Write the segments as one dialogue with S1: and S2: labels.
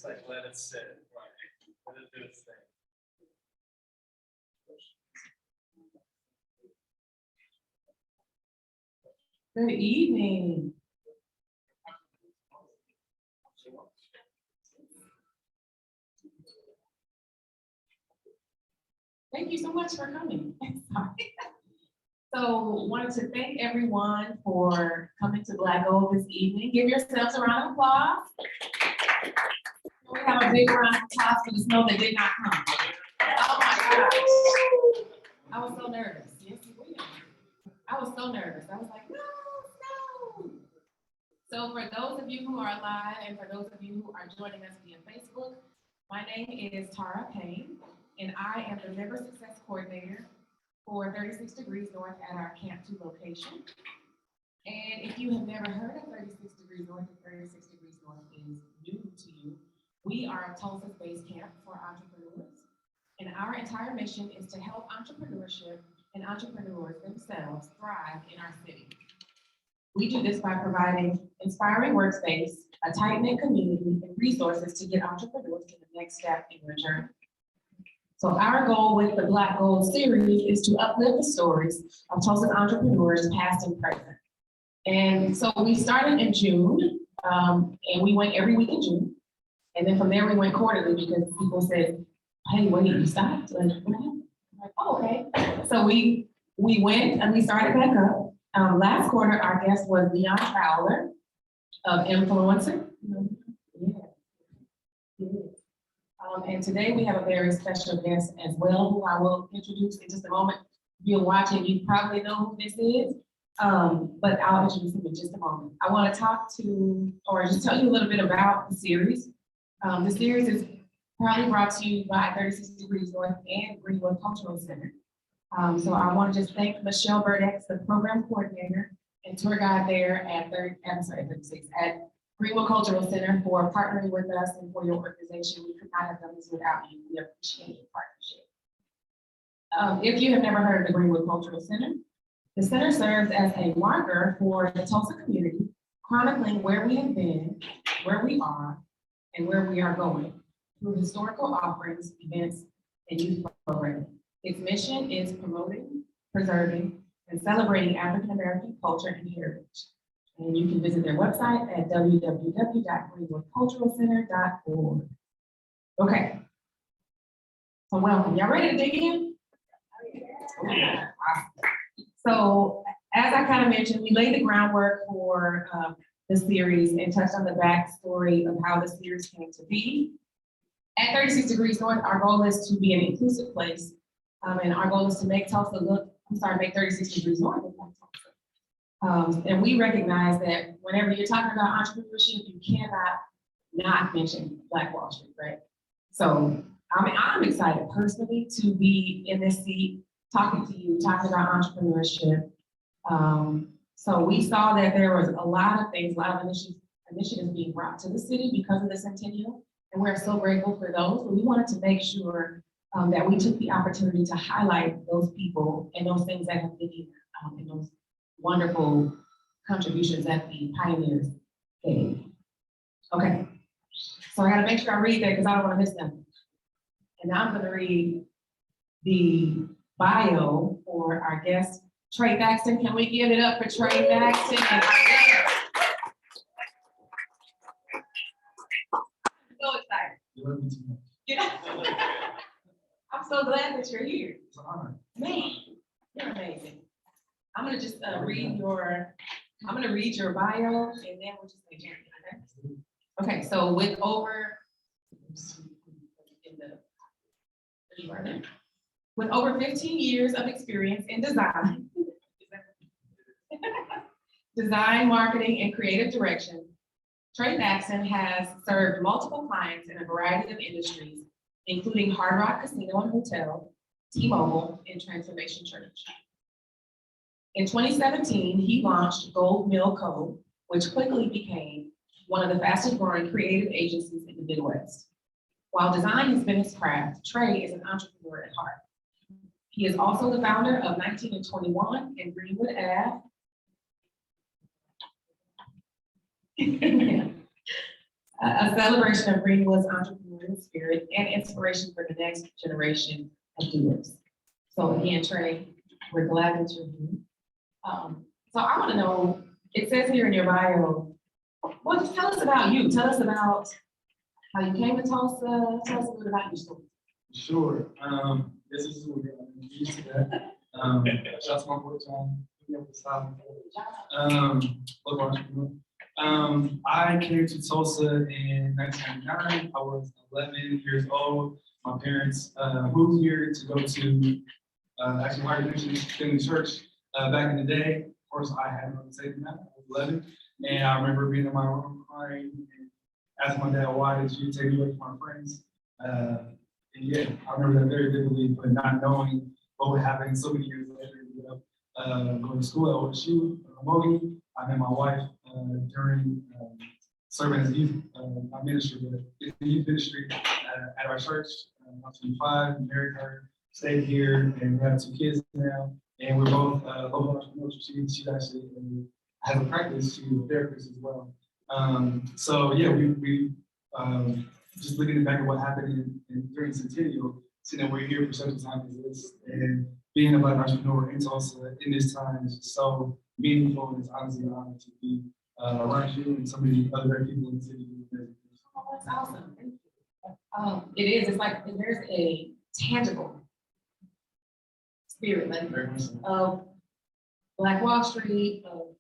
S1: like, let it sit. Let it do its thing.
S2: Good evening. Thank you so much for coming. So wanted to thank everyone for coming to Black Gold this evening. Give yourselves a round of applause. We have a big round of applause for the snow that did not come. Oh my gosh. I was so nervous. Yes, you will. I was so nervous. I was like, no, no. So for those of you who are live and for those of you who are joining us via Facebook, my name is Tara Payne, and I am the Member Success Coordinator for 36 Degrees North at our Camp 2 location. And if you have never heard of 36 Degrees North, and 36 Degrees North is new to you, we are Tulsa's base camp for entrepreneurs. And our entire mission is to help entrepreneurship and entrepreneurs themselves thrive in our city. We do this by providing inspiring workspace, a tight-knit community, and resources to get entrepreneurs to the next step in their journey. So our goal with the Black Gold series is to uplift the stories of Tulsa's entrepreneurs, past and present. And so we started in June, and we went every week in June. And then from there we went quarterly because people said, hey, wait, you stopped? Like, what happened? I'm like, oh, okay. So we went and we started back up. Last quarter, our guest was Leon Fowler of Influencer. Yeah. And today we have a very special guest as well, who I will introduce in just a moment. If you're watching, you probably know who this is, but I'll introduce him in just a moment. I want to talk to, or just tell you a little bit about the series. The series is proudly brought to you by 36 Degrees North and Greenwood Cultural Center. So I want to just thank Michelle Burdex, the program coordinator and tour guide there at 36 at Greenwood Cultural Center, for partnering with us and for your organization. We could not have done this without you. We appreciate your partnership. If you have never heard of the Greenwood Cultural Center, the center serves as a marker for the Tulsa community, chronicling where we have been, where we are, and where we are going through historical offerings, events, and youth programming. Its mission is promoting, preserving, and celebrating African American culture and heritage. And you can visit their website at www.greenwoodculturalcenter.org. Okay. So welcome. Y'all ready to dig in? Yeah. So as I kind of mentioned, we laid the groundwork for the series and touched on the backstory of how the series came to be. At 36 Degrees North, our goal is to be an inclusive place. And our goal is to make Tulsa make 36 Degrees North look like Tulsa. And we recognize that whenever you're talking about entrepreneurship, you cannot not mention Black Wall Street, right? So I'm excited personally to be in this seat, talking to you, talking about entrepreneurship. So we saw that there was a lot of things, a lot of initiatives being brought to the city because of the centennial, and we're so grateful for those. But we wanted to make sure that we took the opportunity to highlight those people and those things that have been here, and those wonderful contributions that the pioneers gave. Okay, so I gotta make sure I read that because I don't want to miss them. And now I'm gonna read the bio for our guest, Trey Thaxton. Can we give it up for Trey Thaxton? I'm so excited.
S1: You love me too much.
S2: Yeah. I'm so glad that you're here.
S1: It's an honor.
S2: Man, you're amazing. I'm gonna just read your bio and then we'll just say Jeremy, okay? Okay, so with over 15 years of experience in design, marketing, and creative direction, Trey Thaxton has served multiple clients in a variety of industries, including Hard Rock Casino and Hotel, T-Mobile, and Transformation Church. In 2017, he launched Goldmill Co, which quickly became one of the fastest growing creative agencies in the Midwest. While design has been his craft, Trey is an entrepreneur at heart. He is also the founder of 19 and 21 and Greenwood Ave. A celebration of Greenwood's entrepreneurial spirit and inspiration for the next generation of doers. So again, Trey, we're glad that you're here. So I want to know, it says here in your bio, well, just tell us about you. Tell us about how you came to Tulsa. Tell us a bit about your story.
S1: Sure. This is what we're used to that. Shout out to my boy John. I came to Tulsa in 1999. I was 11 years old. My parents moved here to go to actually higher mission family church back in the day. Of course, I had no taking that. I was 11, and I remember being in my room crying and asking my dad, "Why did you take me away from my friends?" And yeah, I remember that very vividly, but not knowing what would happen so many years later. Going to school at OSU, Mogi. I met my wife during serving as youth ministry, but it's the youth ministry at our church. I'm 25, married her, stayed here, and we have 2 kids now. And we're both local entrepreneurs. She actually has a practice. She's a therapist as well. So yeah, we just looking back at what happened during Centennial, seeing that we're here for such a time as this, and being a Black entrepreneur in Tulsa in this time is just so meaningful, and it's honestly an honor to be around you and so many other great people in the city.
S2: Oh, that's awesome. Thank you. It is. It's like there's a tangible spirit, like of Black Wall Street, of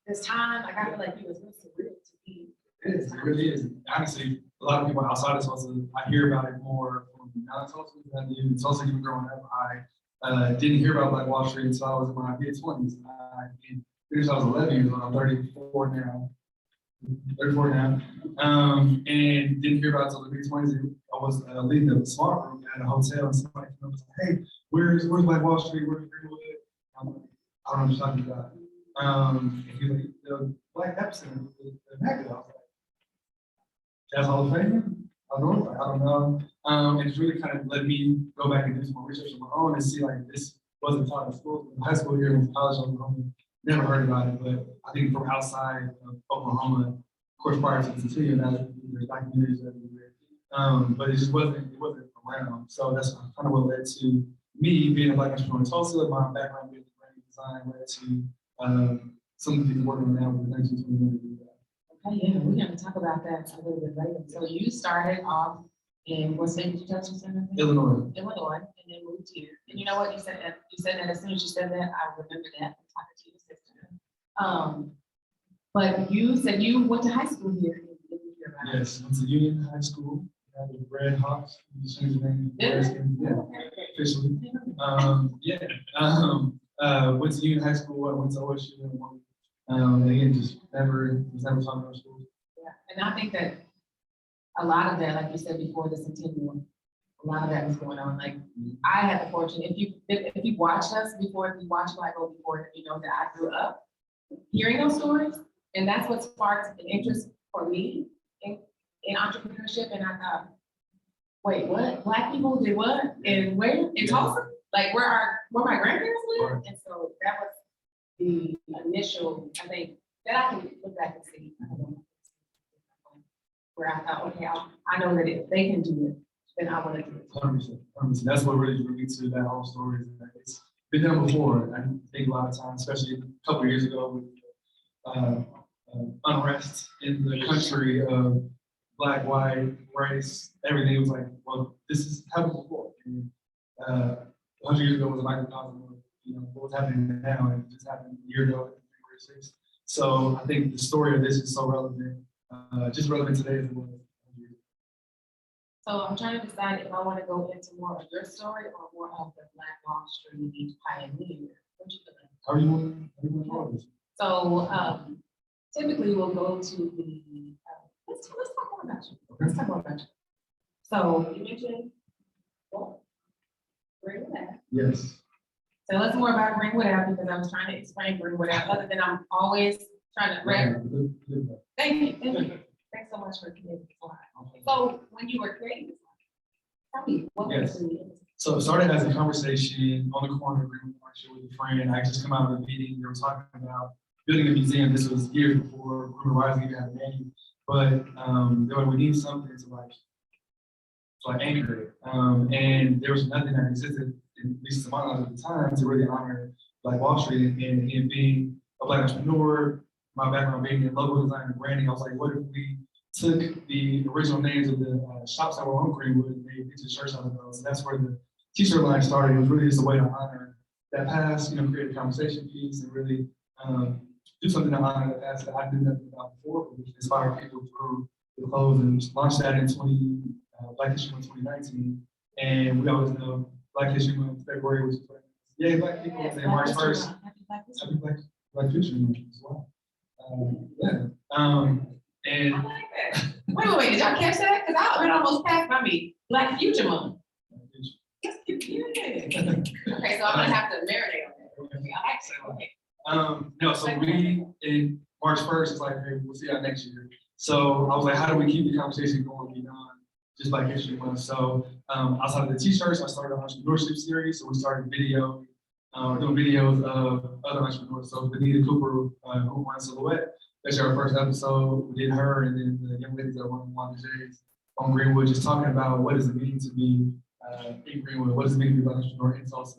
S2: this time. Like I feel like it was really surreal to be.
S1: It really is. Honestly, a lot of people outside of Tulsa, I hear about it more from out of Tulsa than I do in Tulsa. Even growing up, I didn't hear about Black Wall Street until I was in my mid-20s. I was 11 years old. I'm 34 now. And didn't hear about it until the mid-20s. I was leading a small group at a hotel, and somebody came up and was like, "Hey, where's Black Wall Street? Where's Greenwood?" I'm like, "I don't know what you're talking about." And he was like, "The Black epicenter, the Mecca." I was like, "That's Hall of Fame?" I don't know. And it's really kind of let me go back and do some more research on my own and see like this wasn't taught in school. In high school here in college, Oklahoma, never heard about it, but I think from outside of Oklahoma, of course, prior to the Centennial, now there's documentaries everywhere. But it wasn't around. So that's kind of what led to me being a Black entrepreneur in Tulsa. My background being in graphic design led to some of the things working on now with the 1921.
S2: Okay, yeah, we're gonna talk about that a little bit later. So you started off in what state did you touch?
S1: Illinois,
S2: and then moved here. And you know what? You said that as soon as you said that, I remember that from talking to your sister. But you said you went to high school here.
S1: Yes, went to Union High School. Had the Red Hawks. You changed the name. Yeah, officially. Went to Union High School. I went to OSU. Again, just never talking about school.
S2: Yeah, and I think that a lot of that, like you said before the Centennial, a lot of that was going on. Like I had the fortune, if you watched us before, if you watched Black Gold before, you know that I grew up hearing those stories, and that's what sparked an interest for me in entrepreneurship. And I thought, wait, what? Black people did what? And where? In Tulsa? Like where my grandparents lived? Right. And so that was the initial, I think, that I can look back and see. Where I thought, okay, I know that if they can do it, then I want to do it.
S1: 100%. That's what really drew me to that whole story. It's been done before. I think a lot of times, especially a couple of years ago, with unrest in the country of Black, white, race, everything was like, well, this has happened before. And 100 years ago was a microcosm of what's happening now, and it just happened a year ago, January 6th. So I think the story of this is so relevant, just relevant today as well.
S2: So I'm trying to decide if I want to go into more of your story or more of the Black Wall Street pioneer. What you think?
S1: How do you want this?
S2: So typically we'll go to the, let's talk more about you. Okay. Let's talk more about you. So you mentioned, Greenwood Ave.
S1: Yes.
S2: So let's more about Greenwood Ave because I was trying to explain Greenwood Ave other than I'm always trying to Thank you. Thanks so much for giving me the slide. So when you were creating this slide, tell me what was the
S1: So it started as a conversation on the corner of Greenwood Market with a friend. I just come out of a meeting. They were talking about building a museum. This was years before Greenwood Ave even had a name. but they were like, we need something to anchor it. And there was nothing that existed, at least to my knowledge at the time, to really honor Black Wall Street and being a Black entrepreneur, my background being in logo design and branding. I was like, what if we took the original names of the shops that were on Greenwood and made t-shirts out of those? And that's where the t-shirt line started. It was really just a way to honor that past, create a conversation piece and really do something to honor the past that I knew nothing about before, but inspire people through the clothes, and launched that in Black History Month 2019. And we always know Black History Month, February, which is like, yay, Black people,
S2: Yes,
S1: and March 1st,
S2: Happy Black History
S1: Happy Black History Month as well. And
S2: Wait, did y'all catch that? Because I almost passed by me. Black Future Month. Yeah. Okay, so I'm gonna have to marinate on that. I like that. Okay.
S1: No, so we, in March 1st, it's like, hey, we'll see y'all next year. So I was like, how do we keep the conversation going beyond just Black History Month? So outside of the t-shirts, I started an entrepreneurship series. So we started doing videos of other entrepreneurs. So Benita Cooper, who won Silhouette, that's our first episode. We did her, and then the young ladies that won Jays on Greenwood, just talking about what does it mean to be in Greenwood, what does it mean to be an entrepreneur in Tulsa.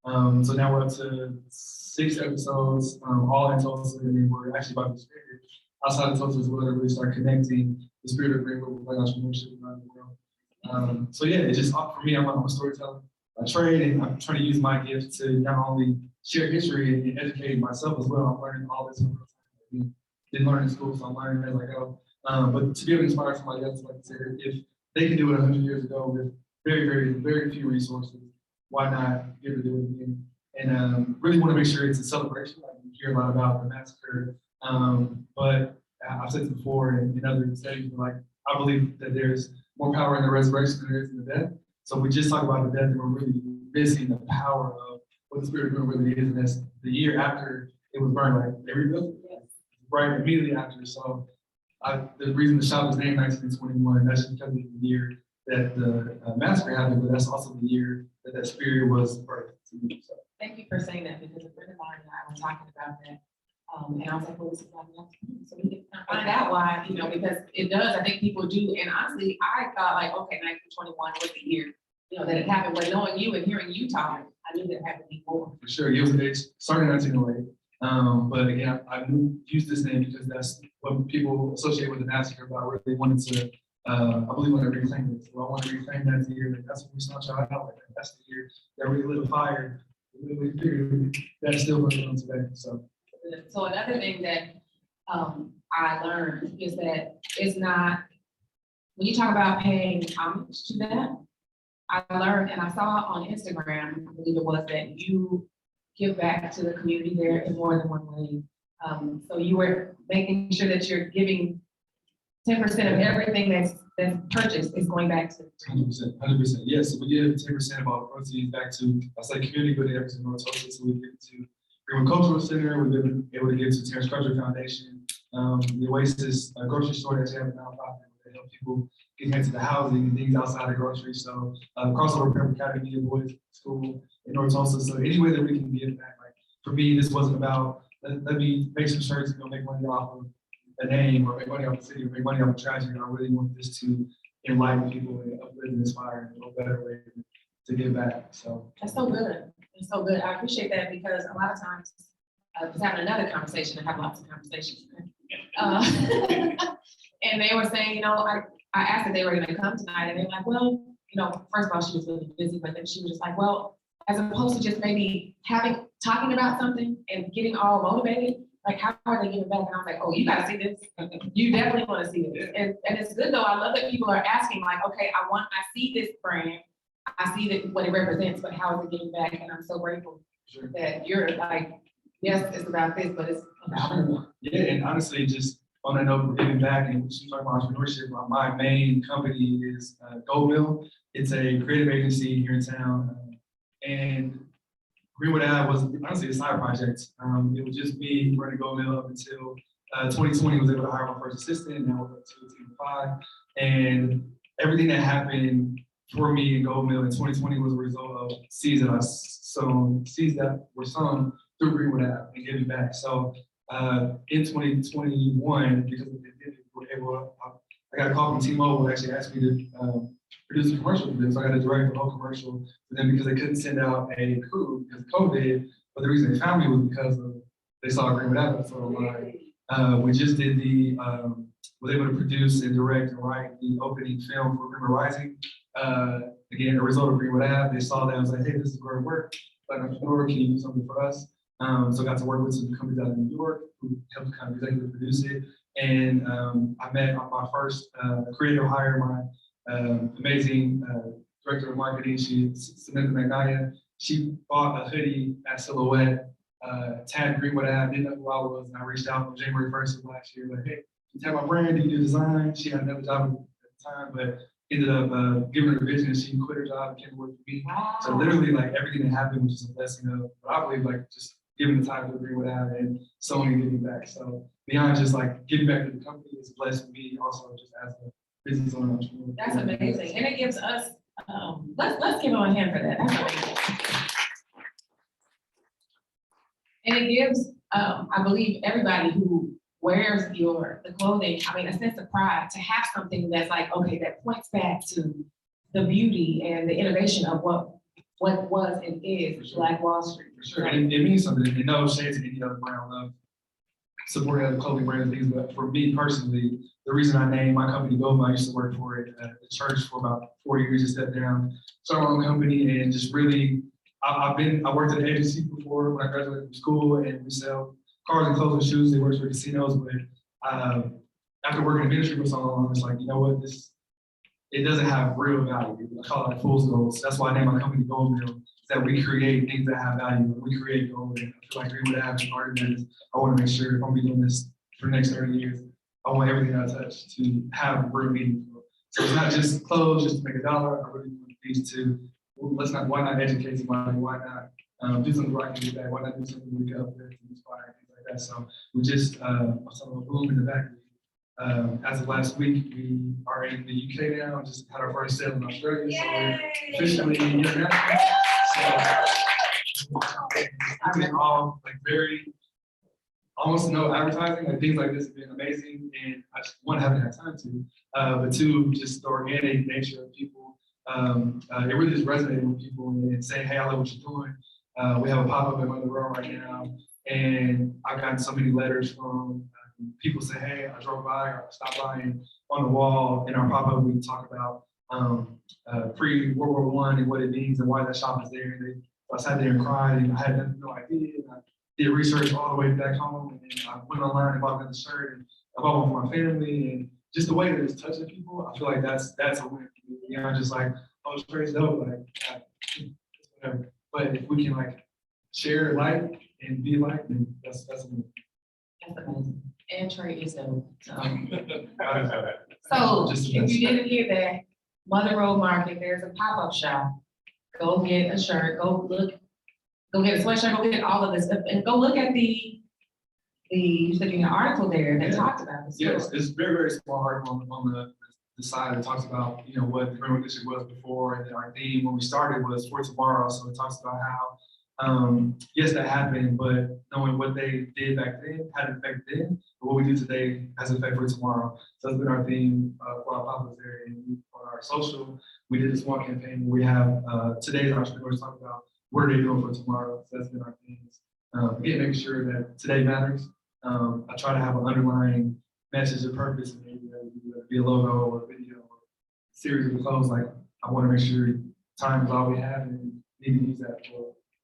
S1: So now we're up to 6 episodes, all in Tulsa, and then we're actually about to spirit outside of Tulsa as well to really start connecting the spirit of Greenwood with Black entrepreneurship around the world. So yeah, it's just for me, I'm a storyteller by trade, and I'm trying to use my gift to not only share history and educate myself as well. I'm learning all this in real time. Didn't learn in school, so I'm learning as I go. But to be able to inspire somebody else, like I said, if they can do it 100 years ago with very, very, very few resources, why not be able to do it again? And really want to make sure it's a celebration. Like you hear a lot about the massacre, but I've said it before in other settings, like I believe that there's more power in the resurrection than there is in the death. So we just talk about the death, and we're really missing the power of what the Spirit of God really is. And that's the year after it was burned, like they rebuilt it, right immediately after. So the reason the shop is named 1921, that's just because of the year that the massacre happened, but that's also the year that that spirit was birthed. So.
S2: Thank you for saying that, because a friend of mine and I were talking about that. And I was like, well, this is what I'm asking. So we can find out why, because it does. I think people do. And honestly, I thought like, okay, 1921 was the year, that it happened. But knowing you and hearing you talk, I knew that it happened before. For
S1: sure. It started in 1908. But again, I use this name because that's what people associate with the massacre, but I really wanted to, I believe want to reclaim it. So I want to reclaim that year. That's when we snatch our out like that. That's the year that we lit a fire. That's still burning on today.
S2: So another thing that I learned is that it's not, when you talk about paying homage to that, I learned, and I saw on Instagram, I believe it was, that you give back to the community there in more than one way. So you were making sure that you're giving 10% of everything that's purchased is going back to
S1: 100%. Yes, we give 10% of our proceeds back to, I say, community good efforts in North Tulsa. So we give it to Greenwood Cultural Center. We've been able to give to Terrence Crutcher Foundation, the Oasis grocery store that's having a nonprofit to help people get into the housing and things outside the grocery. So Crossover Prep Academy, a boys school in North Tulsa. So any way that we can give back. Like for me, this wasn't about let me make some shirts and make money off of a name or make money off the city or make money off the tragedy. I really want this to enlighten people and uplift and inspire in a better way to give back. So
S2: that's so good. It's so good. I appreciate that, because a lot of times I was having another conversation. I have lots of conversations. And they were saying, I asked if they were going to come tonight, and they were like, well, first of all, she was really busy, but then she was just like, well, as opposed to just maybe talking about something and getting all motivated, like how are they giving back? And I was like, oh, you got to see this. You definitely want to see this. And it's good though. I love that people are asking like, okay, I see this brand. I see that what it represents, but how is it giving back? And I'm so grateful that you're like, yes, it's about this, but it's about more.
S1: Yeah, and honestly, just on that note, giving back and she's talking about entrepreneurship, my main company is Goldmill. It's a creative agency here in town. And Greenwood Ave was honestly a side project. It was just me running Goldmill up until 2020. Was able to hire my first assistant. Now we're up to a team of 5. And everything that happened for me in Goldmill in 2020 was a result of seeds that were sown through Greenwood Ave and giving back. So in 2021, because of the pandemic, were able, I got a call from T-Mobile, who actually asked me to produce a commercial for them. So I got to direct the whole commercial for them because they couldn't send out a crew because of COVID. But the reason they found me was because they saw Greenwood Ave so online. We just did was able to produce and direct and write the opening film for Greenwood Rising. Again, a result of Greenwood Ave, they saw that and was like, hey, this is great work. Like entrepreneur, can you do something for us? So I got to work with some companies out in New York who helped kind of executive produce it. And I met my first creative hire, my amazing director of marketing, Samantha McNaya. She bought a hoodie at Silhouette, tagged Greenwood Ave, didn't know who I was, and I reached out on January 1st of last year, like, hey, you tag my brand, do you do design? She had another job at the time, but ended up giving her the vision, and she quit her job and came to work for me.
S2: Wow.
S1: So literally, like, everything that happened was just a blessing of, but I believe, like, just giving the time to Greenwood Ave and Sony giving back. So beyond just like giving back to the company, it's blessed me also just as a business owner.
S2: That's amazing, and it gives us. Let's give them a hand for that. That's amazing. And it gives, I believe, everybody who wears the clothing, I mean, a sense of pride to have something that's like, okay, that points back to the beauty and the innovation of what was and is Black Wall Street.
S1: For sure, and it means something. And no shade to any other brand. I love supporting other clothing brands and things, but for me personally, the reason I named my company Goldmill, I used to work for it at the church for about 4 years, just stepped down, started my own company, and just really, I worked at an agency before when I graduated from school, and we sell cars and clothes and shoes. They work for casinos, but after working in ministry for so long, it's like, you know what, it doesn't have real value. I call it like fool's gold. So that's why I named my company Goldmill, is that we create things that have value. We create gold. And I feel like Greenwood Ave is part of that. I want to make sure if I'm doing this for the next 30 years, I want everything I touch to have real meaning. So it's not just clothes just to make $1. I really want these to, why not educate somebody? Why not do something where I can do that? Why not do something we can uplift and inspire, things like that? So we just, I saw a boom in the back. As of last week, we are in the UK now, just had our first sale in Australia, so we're officially international. So I've been all like almost no advertising, like things like this have been amazing, and I just, one, haven't had time to, but two, just the organic nature of people. It really just resonated with people and saying, hey, I love what you're doing. We have a pop-up in Mother Row right now, and I've gotten so many letters from people say, hey, I drove by or I stopped by, and on the wall in our pop-up, we talk about pre-World War I and what it means and why that shop is there. And I sat there and cried, and I had no idea. And I did research all the way back home, and then I went online and bought another shirt, and I bought one for my family, and just the way that it's touching people, I feel like that's a win. You know, just like, oh, it's crazy dope, like, whatever. But if we can like share light and be light, then that's a win.
S2: That's amazing. And Trey is dope. So
S1: Just
S2: if you didn't hear that, Mother Road Market, there's a pop-up shop. Go get a shirt, go get a sweatshirt, go get all of this stuff, and go look at you said in the article there that talked about this.
S1: Yes, it's very, very small article on the side that talks about, you know, what the Greenwood District was before, and then our theme when we started was for tomorrow. So it talks about how, yes, that happened, but knowing what they did back then had an effect then, but what we do today has an effect for tomorrow. So that's been our theme for our pop-ups there. And on our social, we did this one campaign where we have today's entrepreneurs talk about what are they doing for tomorrow. So that's been our themes. Again, making sure that today matters. I try to have an underlying message of purpose, and maybe be a logo or a video or a series of clothes. Like, I want to make sure time is all we have, and need to use that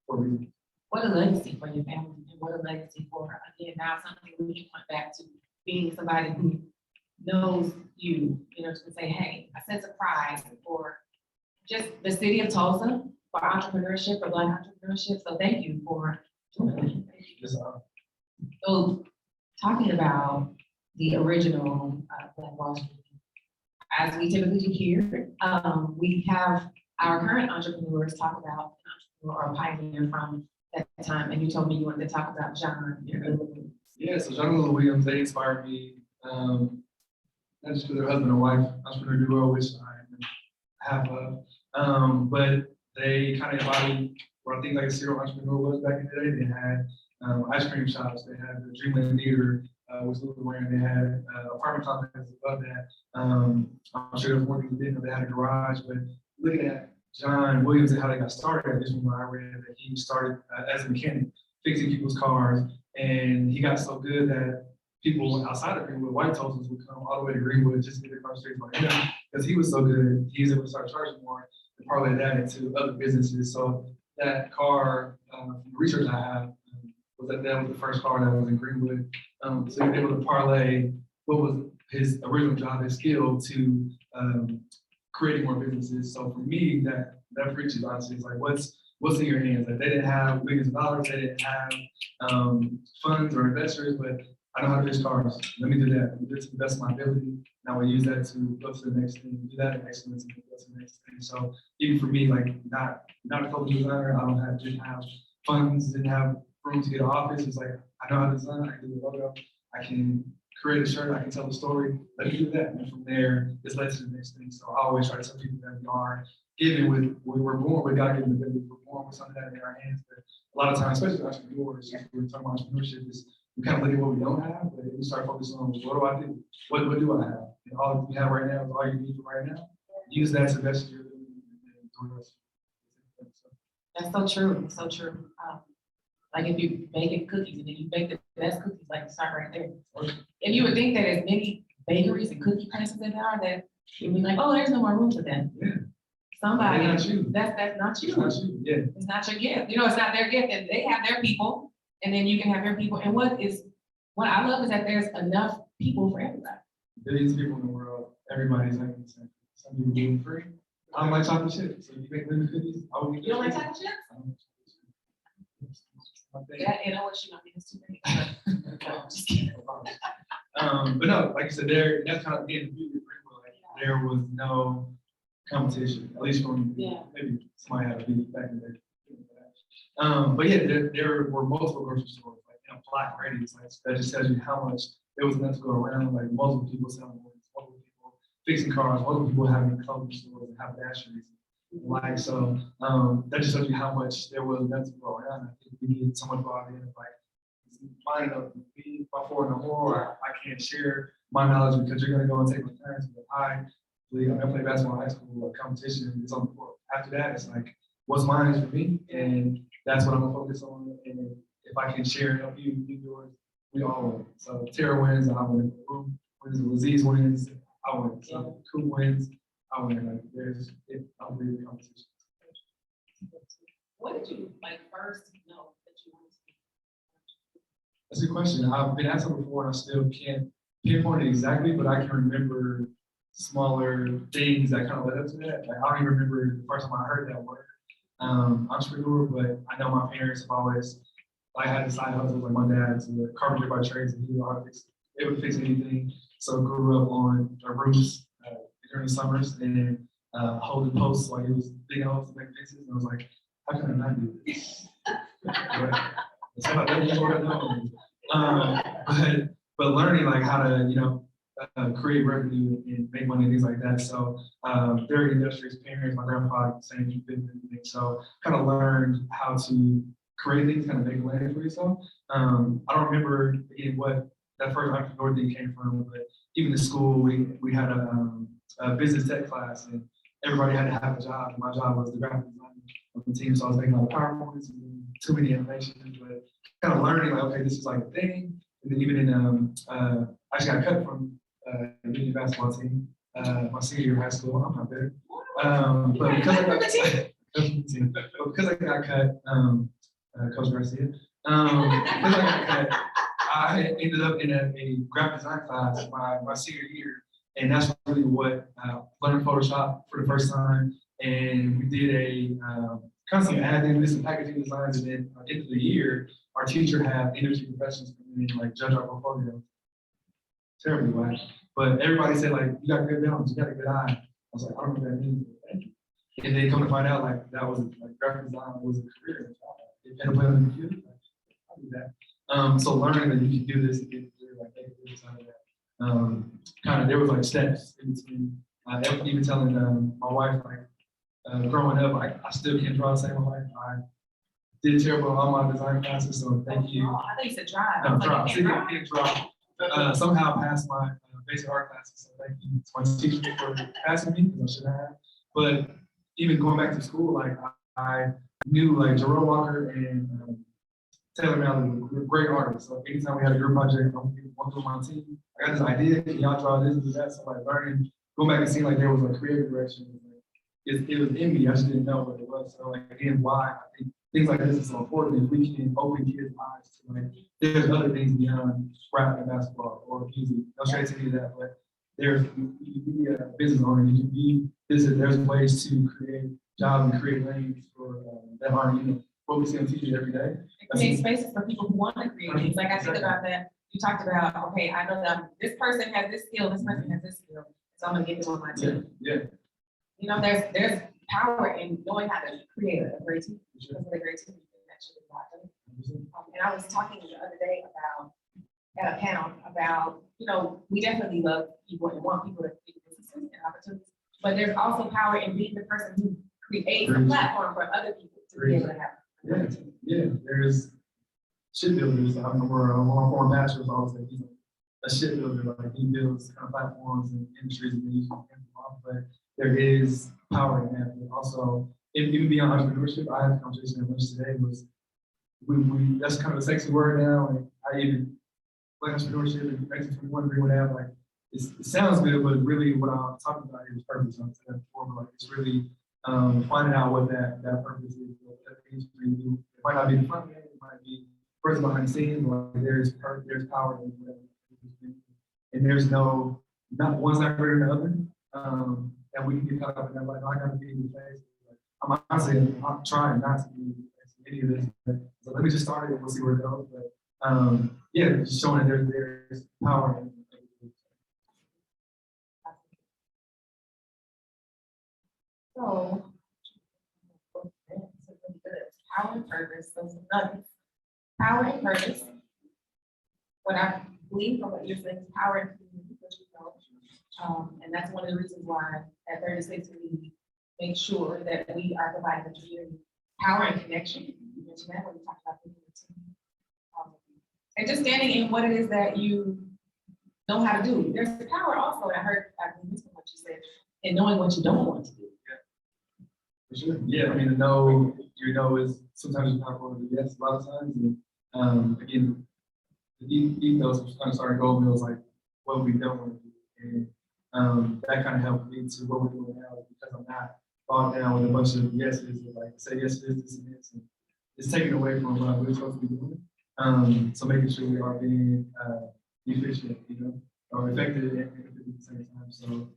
S1: for a reason.
S2: What a legacy for your family, and what a legacy for, again, now something we can point back to being somebody who knows you know, to say, hey, a sense of pride for just the city of Tulsa, for entrepreneurship, for Black entrepreneurship. So thank you for doing that.
S1: Yes,
S2: So talking about the original Black Wall Street, as we typically do here, we have our current entrepreneurs talk about an entrepreneur or a pioneer from that time, and you told me you wanted to talk about John.
S1: Yeah, so John and Lil Williams, they inspired me, not just for their husband and wife entrepreneur duo, which I have but they kind of embodied what I think like a serial entrepreneur was back in the day. They had ice cream shops, they had the Dreamland Theater, was moving around. They had apartment complexes above that. I'm sure there was more people didn't know they had a garage, but looking at John Williams and how they got started, I just remember I read that he started as a mechanic, fixing people's cars, and he got so good that people outside of Greenwood, white Tulsans, would come all the way to Greenwood just to get their car fixed by him, because he was so good, he was able to start charging more and parlay that into other businesses. So that car, from the research I have, was that was the first car that was in Greenwood. So he was able to parlay what was his original job, his skill, to creating more businesses. So for me, that preaches honestly, it's like what's in your hands. Like they didn't have millions of dollars, they didn't have funds or investors, but I know how to fix cars. Let me do that. Let me do it to the best of my ability. Now we use that to go to the next thing. Do that in excellence and go to the next thing. So even for me, like not a photo designer, didn't have funds, didn't have room to get an office. It's like I know how to design. I can do the logo. I can create a shirt. I can tell a story. Let me do that. And from there, it's led to the next thing. So I always try to tell people that we are given with we're born with God-given ability. We're born with something that in our hands. But a lot of times, especially entrepreneurs, we're talking about entrepreneurship, is we kind of look at what we don't have, but we start focusing on what do I do? What do I have? And all we have right now is all you need for right now. Use that to the best of your ability.
S2: That's so true. It's so true. Like if you're baking cookies and then you bake the best cookies, like you start right there. And you would think that as many bakeries and cookie places as there are, that you'd be like, oh, there's no more room for them.
S1: Yeah.
S2: Somebody,
S1: that's not you.
S2: That's not you.
S1: It's not you. Yeah.
S2: It's not your gift. You know, it's not their gift, and they have their people, and then you can have your people. And what I love is that there's enough people for everybody.
S1: Billions of people in the world, everybody's like the same. Some people do it free. I don't like chocolate chips. So if you make lemon cookies, I would.
S2: You don't like chocolate chips? Yeah, and I wish you know it's too many. No, I'm just kidding.
S1: But no, like I said, that's kind of the end of beauty. Like, there was no competition, at least from maybe somebody had a beef back in the day. But yeah, there were multiple grocery stores, like in a block radius. Like that just tells you how much there was enough to go around. Like multiple people selling oils, multiple people fixing cars, multiple people having clothing stores and haberdasheries. Like so, that just shows you how much there was enough to go around. I think we needed someone brought in like mine up to be before no more. I can't share my knowledge because you're gonna go and take my parents. But I play basketball in high school. Competition is on the court. After that, it's like what's mine is for me, and that's what I'm gonna focus on. And if I can share and help you do yours, we all win. So Tara wins, I win. Boom wins, Laziz wins, I win. So Coop wins, I win. Like I believe in competition.
S2: What did you like first know that you wanted to be?
S1: That's a good question. I've been asked that before, and I still can't pinpoint it exactly, but I can remember smaller things that kind of led up to that. Like I don't even remember the first time I heard that word, entrepreneur, but I know my parents have always had the side hustles. Like my dad's a carpenter by trade, and they would fix anything. So grew up on roofs during the summers and holding posts while he was digging holes to make fixes. And I was like, how can I not do this? It's about that years old, I know. But learning like how to create revenue and make money and things like that. So very industrious parents. My grandpa same thing. So kind of learned how to create things, kind of make money for yourself. I don't remember again what that first entrepreneur thing came from, but even in school we had a business tech class and everybody had to have a job. And my job was the graphic designer of the team, so I was making a lot of PowerPoints and too many animations, but kind of learning like, okay, this is like a thing. And then even in I actually got cut from the junior basketball team my senior year of high school. I'm not there. But because I got cut, Coach Garcia, because I got cut, I ended up in a graphic design class my senior year. And that's really what learned Photoshop for the first time. And we did a constantly adding this and packaging designs. And then at the end of the year, our teacher had industry professionals come in and like judge our portfolio. Terribly whack. But everybody said like, you got good balance, you got a good eye. I was like, I don't know what that means. And then come to find out like that was like graphic design was a career. If you play on the computer, like, I'll do that. So learning that you can do this and get through like this out of that. Kind of there was like steps in between. Even telling my wife like growing up, I still can't draw the same way. I did terrible on all my design classes, so thank you.
S2: Oh, I thought you said drive.
S1: No, draw.
S2: Like,
S1: See, I can't draw. somehow passed my basic art classes. So thank you to my teacher for passing me, because I should have. But even going back to school, like I knew like Jerome Walker and Taylor Malley were great artists. So anytime we had a group project, one of my team, I got this idea, can y'all draw this, do that? So like learning, going back and seeing like there was a creative direction. It was in me, I just didn't know what it was. So like again, why I think things like this is so important. If we can open kids' eyes to like there's other things beyond rap and basketball or music. No shade to any of that, but there's you can be a business owner, you can be there's ways to create jobs and create lanes for that aren't, you know, what we see on TV every day.
S2: Create spaces for people who want to create things. Like I think about that. You talked about, okay, I know that this person has this skill, this person has this skill, so I'm gonna get them on my team.
S1: Yeah.
S2: You know, there's power in knowing how to create a great team. Because of the great team actually and I was talking the other day about at a panel about, you know, we definitely love people and want people to create businesses and opportunities, but there's also power in being the person who creates a platform for other people to be able to have.
S1: Yeah, there's shipbuilders. I remember one of our pastor was always like, he's a shipbuilder, like he builds kind of platforms and industries and things, but there is power in that. And also, even beyond entrepreneurship, I had a conversation at lunch today was we that's kind of a sexy word now. And I even like entrepreneurship and 1921 Greenwood Ave, like it sounds good, but really what I'm talking about here is purpose. I'm saying before, but like it's really finding out what that purpose is, what that means for you. It might not be the front end, it might be person behind the scenes, but like there's power in whatever. And there's not one's not greater than the other. And we can get caught up in that, like, I gotta be in the face. I'm honestly, I'm trying not to be any of this, so let me just start it and we'll see where it goes. But yeah, just showing that there's power in it.
S2: So, power and purpose, those are nuggets. Power and purpose. What I believe from what you're saying is power and community, which you know. And that's one of the reasons why at 36 we make sure that we are providing the community power and connection. You mentioned that when we talk about the team. And just standing in what it is that you know how to do. There's power also, I believe this is what you said, in knowing what you don't want to do.
S1: For sure. Yeah, I mean, the no, your no is sometimes powerful than yes a lot of times. And again, the ethos of kind of starting Goldmill is like what we don't want to do. And that kind of helped me to what we're doing now because I'm not bogged down with a bunch of yeses, like say yes to this and this. And it's taken away from what we're supposed to be doing. So making sure we are being efficient, you know, or effective and effective at the same time. So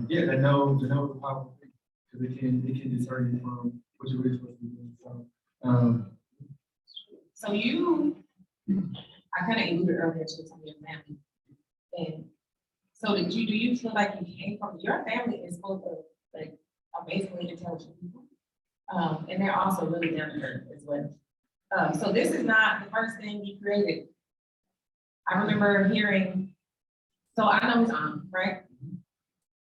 S1: yeah, the no is a powerful thing because it can deter you from what you're really supposed to be doing.
S2: So you, I kind of alluded earlier to some of your family, and so do you feel like you came from your family is full of like amazingly intelligent people, and they're also really down to earth as well. So this is not the first thing you created. I remember hearing, so I know his aunt, right?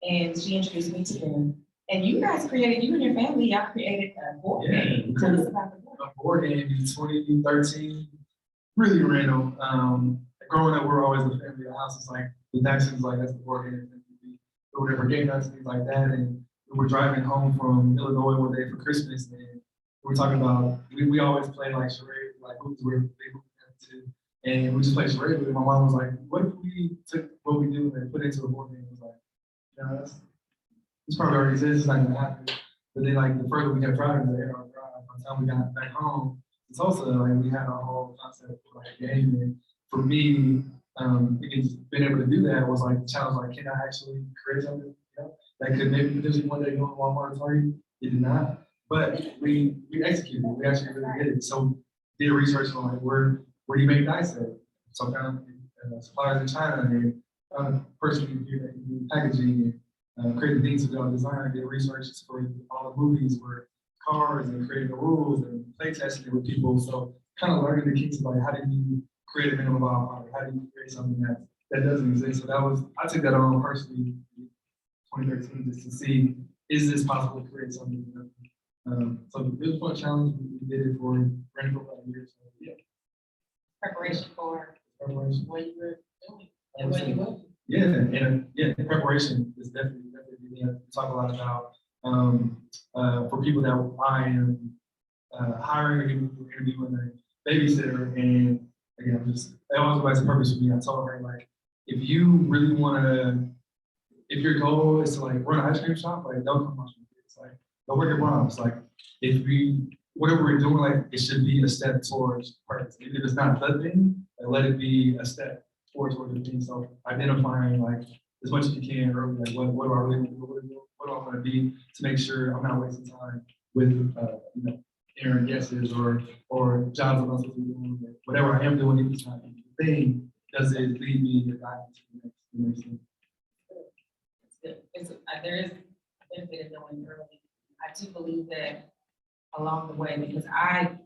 S2: And she introduced me to him. And you guys created, you and your family, y'all created a board game. Tell us about the board.
S1: A board game in 2013, really random. Growing up, we're always the family of the house. It's like the Thaxtons, like that's the board game. Or whatever game nights, things like that. And we were driving home from Illinois one day for Christmas, and we were talking about we always play like charades, like who's where they moved to, and we just played charades. And my mom was like, "What if we took what we do and put it into a board game?" It was like, "No, this probably already exists. It's not gonna happen." But then, like the further we kept driving, the drive. By the time we got back home in Tulsa, like we had a whole concept for like a game. And for me, being able to do that was like the challenge. Like, can I actually create something? You know, that could maybe potentially one day go in Walmart or Target. It did not, but we executed. We actually really did it. So did research on like where do you make dice at? So kind of suppliers in China and person here that can do packaging and creating things with our design. Did research for all the movies where cars and creating the rules and play testing it with people. So kind of learning the kinks of like how do you create a minimum viable product? How do you create something that doesn't exist? So I took that on personally in 2013 just to see, is this possible to create something? So it was a fun challenge. We did it for about a year. So yeah.
S2: Preparation for what you were doing. And when you will.
S1: Yeah, and preparation is definitely we talk a lot about for people that I am hiring, interviewing a babysitter, and again, that always provides a purpose for me. I told her like, if you really want to, if your goal is to like run an ice cream shop, like don't come watch me. It's like don't work at Brahms. Like if we whatever we're doing, like it should be a step towards purpose. Even if it's not the thing, like, let it be a step towards the thing. So identifying like as much as you can early, like what do I really what do I want to be to make sure I'm not wasting time with you know errant guesses or jobs I'm not supposed to be doing. Whatever I am doing, if it's not the thing, does it lead me to the next thing?
S2: There is a benefit in knowing early. I do believe that along the way, because I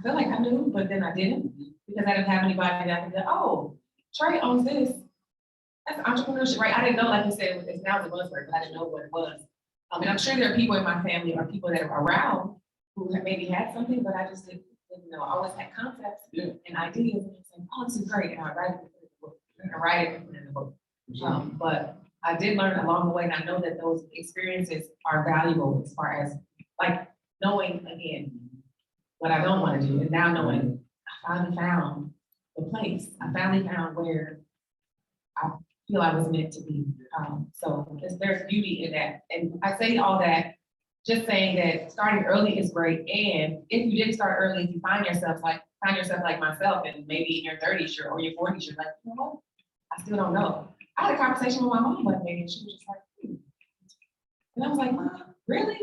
S2: feel like I knew, but then I didn't, because I didn't have anybody that could go, oh, Trey owns this. That's entrepreneurship, right? I didn't know, like you said, it's now the buzzword, but I didn't know what it was. And I'm sure there are people in my family or people that are around who have maybe had something, but I just didn't know. I always had concepts and ideas, and it's like, oh, this is great, and I write it in the book. And I write it and put it in the book. But I did learn along the way, and I know that those experiences are valuable as far as like knowing again what I don't want to do, and now knowing I finally found the place. I finally found where I feel I was meant to be. So there's beauty in that, and I say all that just saying that starting early is great. And if you didn't start early, if you find yourself like myself, and maybe in your 30s or your 40s, you're like, you know what? I still don't know. I had a conversation with my mom one day, and she was just like, and I was like, Mom, really?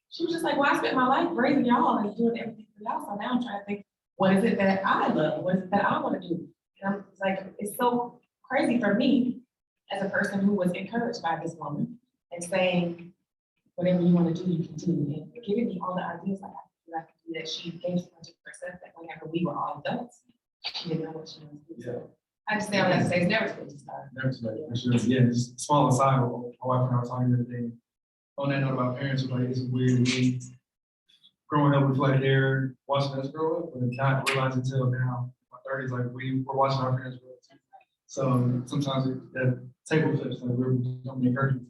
S2: She was just like, well, I spent my life raising y'all and doing everything for y'all. So now I'm trying to think, what is it that I love? What is it that I want to do? And I'm like, it's so crazy for me as a person who was encouraged by this woman and saying, whatever you want to do, you can do. And giving me all the ideas like I can do that. She gave so much of herself that whenever we were all adults, she didn't know what she wanted to do. So I just say all that to say it's never too late to start.
S1: Never too late, for sure. Yeah, just small aside, my wife and I were talking the other day. On that note about parents, was like, it's weird to me. Growing up, we feel like they're watching us grow up, but not realizing until now, my 30s, like we're watching our parents grow up too. So sometimes that table flips, like we're becoming encouragement.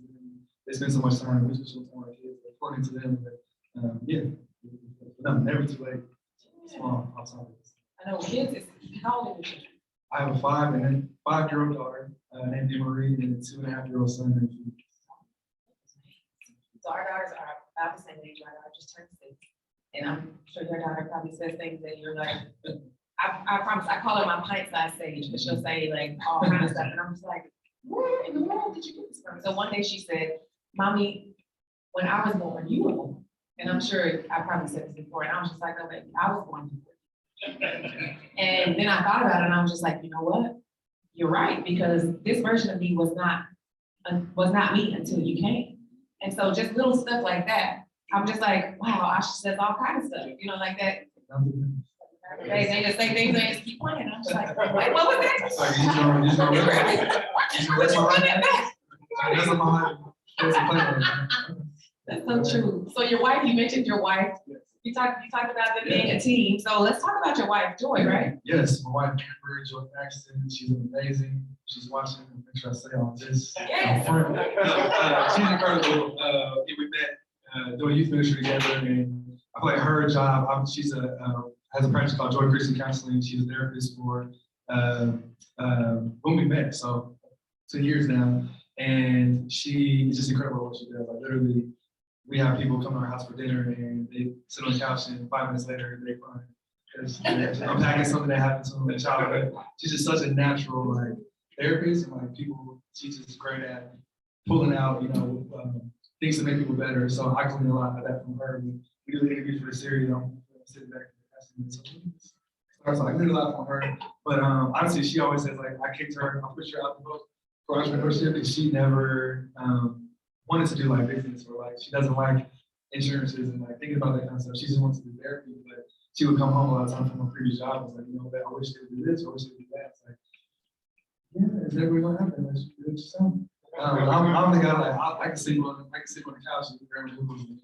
S1: They spend so much time with our kids, according to them. But yeah, no, never too late. Small outside of this.
S2: I know kids is how old is it?
S1: I have a 5-year-old daughter named Marie, and a 2.5-year-old son named Phoebe.
S2: So our daughters are about the same age. My daughter just turned 6, and I'm sure your daughter probably says things that you're like. I promise. I call her my pint-sized sage, but she'll say like all kinds of stuff, and I'm just like, where in the world did you get this from? So one day she said, Mommy, when I was born, you were born. And I'm sure I probably said this before, and I was just like, oh, baby, I was born before. And then I thought about it, and I was just like, you know what? You're right, because this version of me was not me until you came. And so just little stuff like that, I'm just like, wow, Asha says all kinds of stuff, you know, like that. They just say things and they just keep playing. I'm just like, wait, what was that? That's so true. So your wife, you mentioned your wife.
S1: Yes.
S2: You talked about them being a team. So let's talk about your wife, Joy, right?
S1: Yes, my wife, Joy Thaxton. She's amazing. She's watching. Make sure I say all this.
S2: Yes.
S1: She's incredible. We met doing youth ministry together, and I feel like her job. She's has a practice called Joy Christian Counseling. She's a therapist for when we met, so 2 years now, and she is just incredible at what she does. Like literally, we have people come to our house for dinner, and they sit on the couch, and 5 minutes later, they cry because they're unpacking something that happened to them in childhood. She's just such a natural like therapist, and like people. She's just great at pulling out, things to make people better. So I glean a lot of that from her. We do the interviews for the series. I'm sitting back. So I learned a lot from her, but honestly, she always says like I kicked her, I pushed her out the boat for entrepreneurship, and she never wanted to do like business or like she doesn't like insurances and like thinking about that kind of stuff. She just wants to do therapy, but she would come home a lot of times from her previous job and was like, I wish they would do this, or I wish they would do that. It's like, yeah, is that really gonna happen? Like, she did it yourself. I'm the guy like I can sleep on the couch and grab a movie.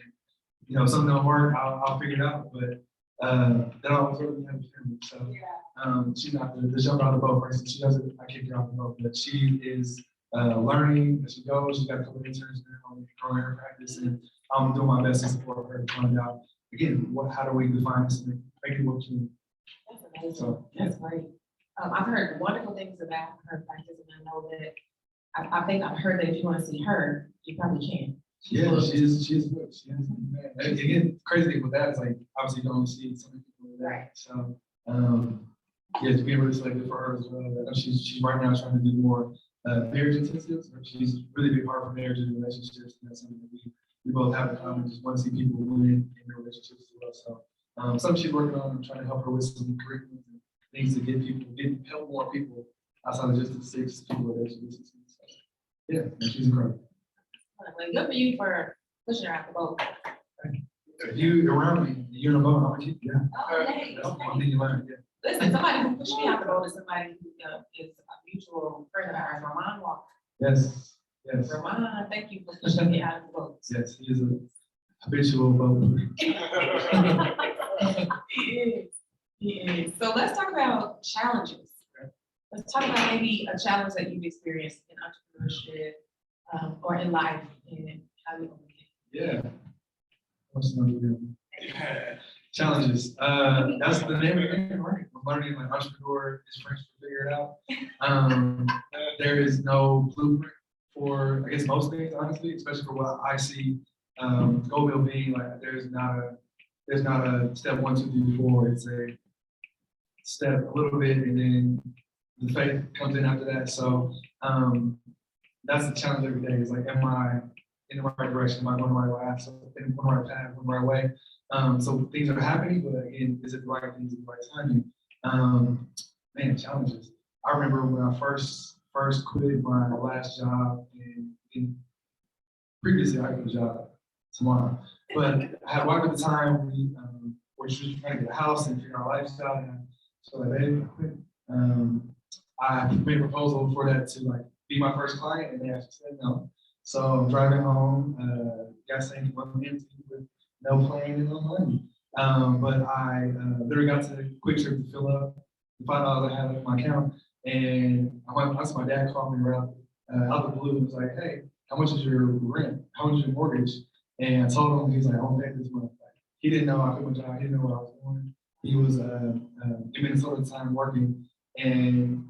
S1: If something don't work, I'll figure it out, but that always really happens for me. So She's not the jump out of the boat person. She doesn't, I kick her off the boat, but she is learning as she goes. She's got a couple of interns now, growing her practice, and I'm doing my best to support her to find out, again, how do we define this and make it work to me.
S2: That's amazing.
S1: So,
S2: That's great. I've heard wonderful things about her practice, and I know that, I think I've heard that if you want to see her, you probably can.
S1: yeah, she's good. She has, and again, crazy thing with that is like, obviously you don't only see so many people with that.
S2: Right.
S1: So, yeah, it's being really selective for her as well. I know she's right now trying to do more marriage intensives. She's really big part for marriage and relationships, and that's something that we both have in common. Just want to see people win in their relationships as well. So, something she's working on. I'm trying to help her with some curriculum and things to help more people outside of just the 6 people that she gets to see. So, yeah, and she's incredible.
S2: Well, good for you for pushing her out the boat.
S1: If you around me, you're in a boat, how much you? Yeah.
S2: Oh, hey,
S1: That's one thing you learn. Yeah.
S2: listen, somebody who pushed me out the boat is somebody who is a mutual friend of ours, Ramon Walker.
S1: Yes. Yes.
S2: Ramon, thank you for pushing me out of the boat.
S1: Yes. He is a habitual boat.
S2: He is. He is. So let's talk about challenges. Let's talk about maybe a challenge that you've experienced in entrepreneurship or in life and how you overcame it.
S1: Yeah. What's another one? Challenges. That's the name of it. Right? We're learning like entrepreneur is French to figure it out. There is no blueprint for, I guess, most things, honestly, especially for what I see. Goldmill being like, there's not a step 1, 2, 3, 4. It's a step a little bit, and then the faith comes in after that. So that's the challenge every day. Is like, am I in the right direction? Am I going the right way? So in the right path, going the right way. So things are happening, but again, is it the right things at the right timing? Man, challenges. I remember when I first quit my last job, and previously I quit a job tomorrow, but I had walked at the time we were just trying to get a house and figure out our lifestyle, and so like, hey, I quit. I made a proposal for that to like be my first client, and they actually said no. So I'm driving home, got saying empty with no plan and no money. But I literally got to the quick trip to fill up the $5 I had in my account, and my dad called me around out of the blue and was like, "Hey, how much is your rent? How much is your mortgage?" And I told him, he's like, "I don't pay this month." Like, he didn't know I quit my job. He didn't know what I was doing. He was in Minnesota at the time working, and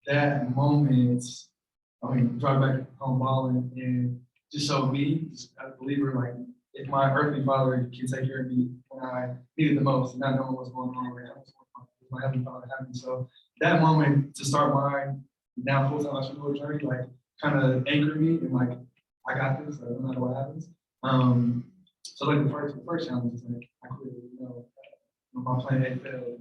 S1: that moment, I mean, drive back home balling, and just showed me, as a believer, like, if my earthly father can take care of me when I needed the most, and not knowing what's going on, like, my heavenly father having. So that moment to start my now full-time entrepreneurial journey, like, kind of anchored me, and like, I got this, no matter what happens. So like the first challenge is like, I quit, my plan A failed.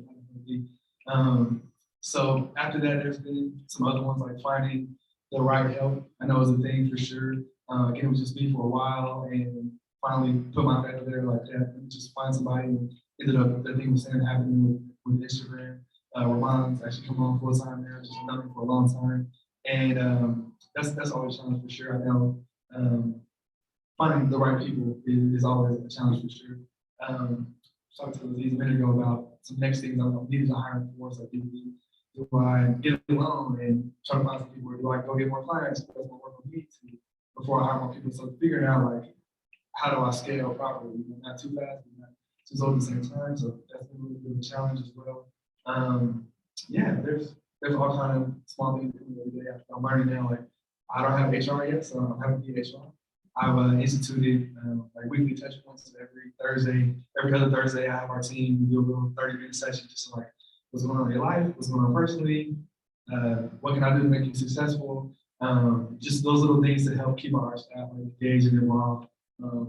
S1: So after that, there's been some other ones like finding the right help. I know it's a thing for sure. Again, it was just me for a while, and finally put my family there like that, and just find somebody, and ended up that thing was happening with Instagram. Ramon's actually come on full time there, just known him for a long time, and that's always a challenge for sure. I know finding the right people is always a challenge for sure. Talked to Aziz a minute ago about some next things I'm needing to hire for. So do I get a loan and try to find some people, or do I go get more clients? That's what work with me to before I hire more people. So figuring out like, how do I scale properly? Not too fast, but not too slow at the same time. So that's been a really big challenge as well. Yeah, there's all kind of small things every day. I'm learning now, like, I don't have HR yet, so I'm having to be HR. I've instituted like weekly touch points every other Thursday. I have our team, we do a little 30-minute session just like, what's going on in your life, what's going on personally, what can I do to make you successful? Just those little things to help keep our staff engaged and involved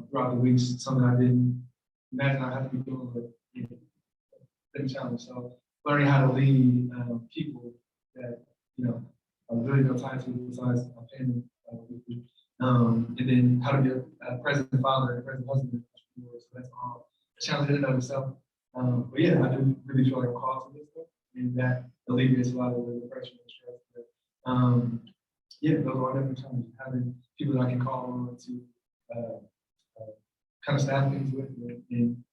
S1: throughout the weeks, something I didn't imagine I have to be doing, but been a challenge. So learning how to lead people that, are really no tie to besides my family. And then how to be a present father and a present husband. So that's all a challenge in and of itself. But yeah, I do really feel like I'm called to this stuff, and that alleviates a lot of the depression and stress. But yeah, those are all different challenges. Having people that I can call on to kind of staff things with, and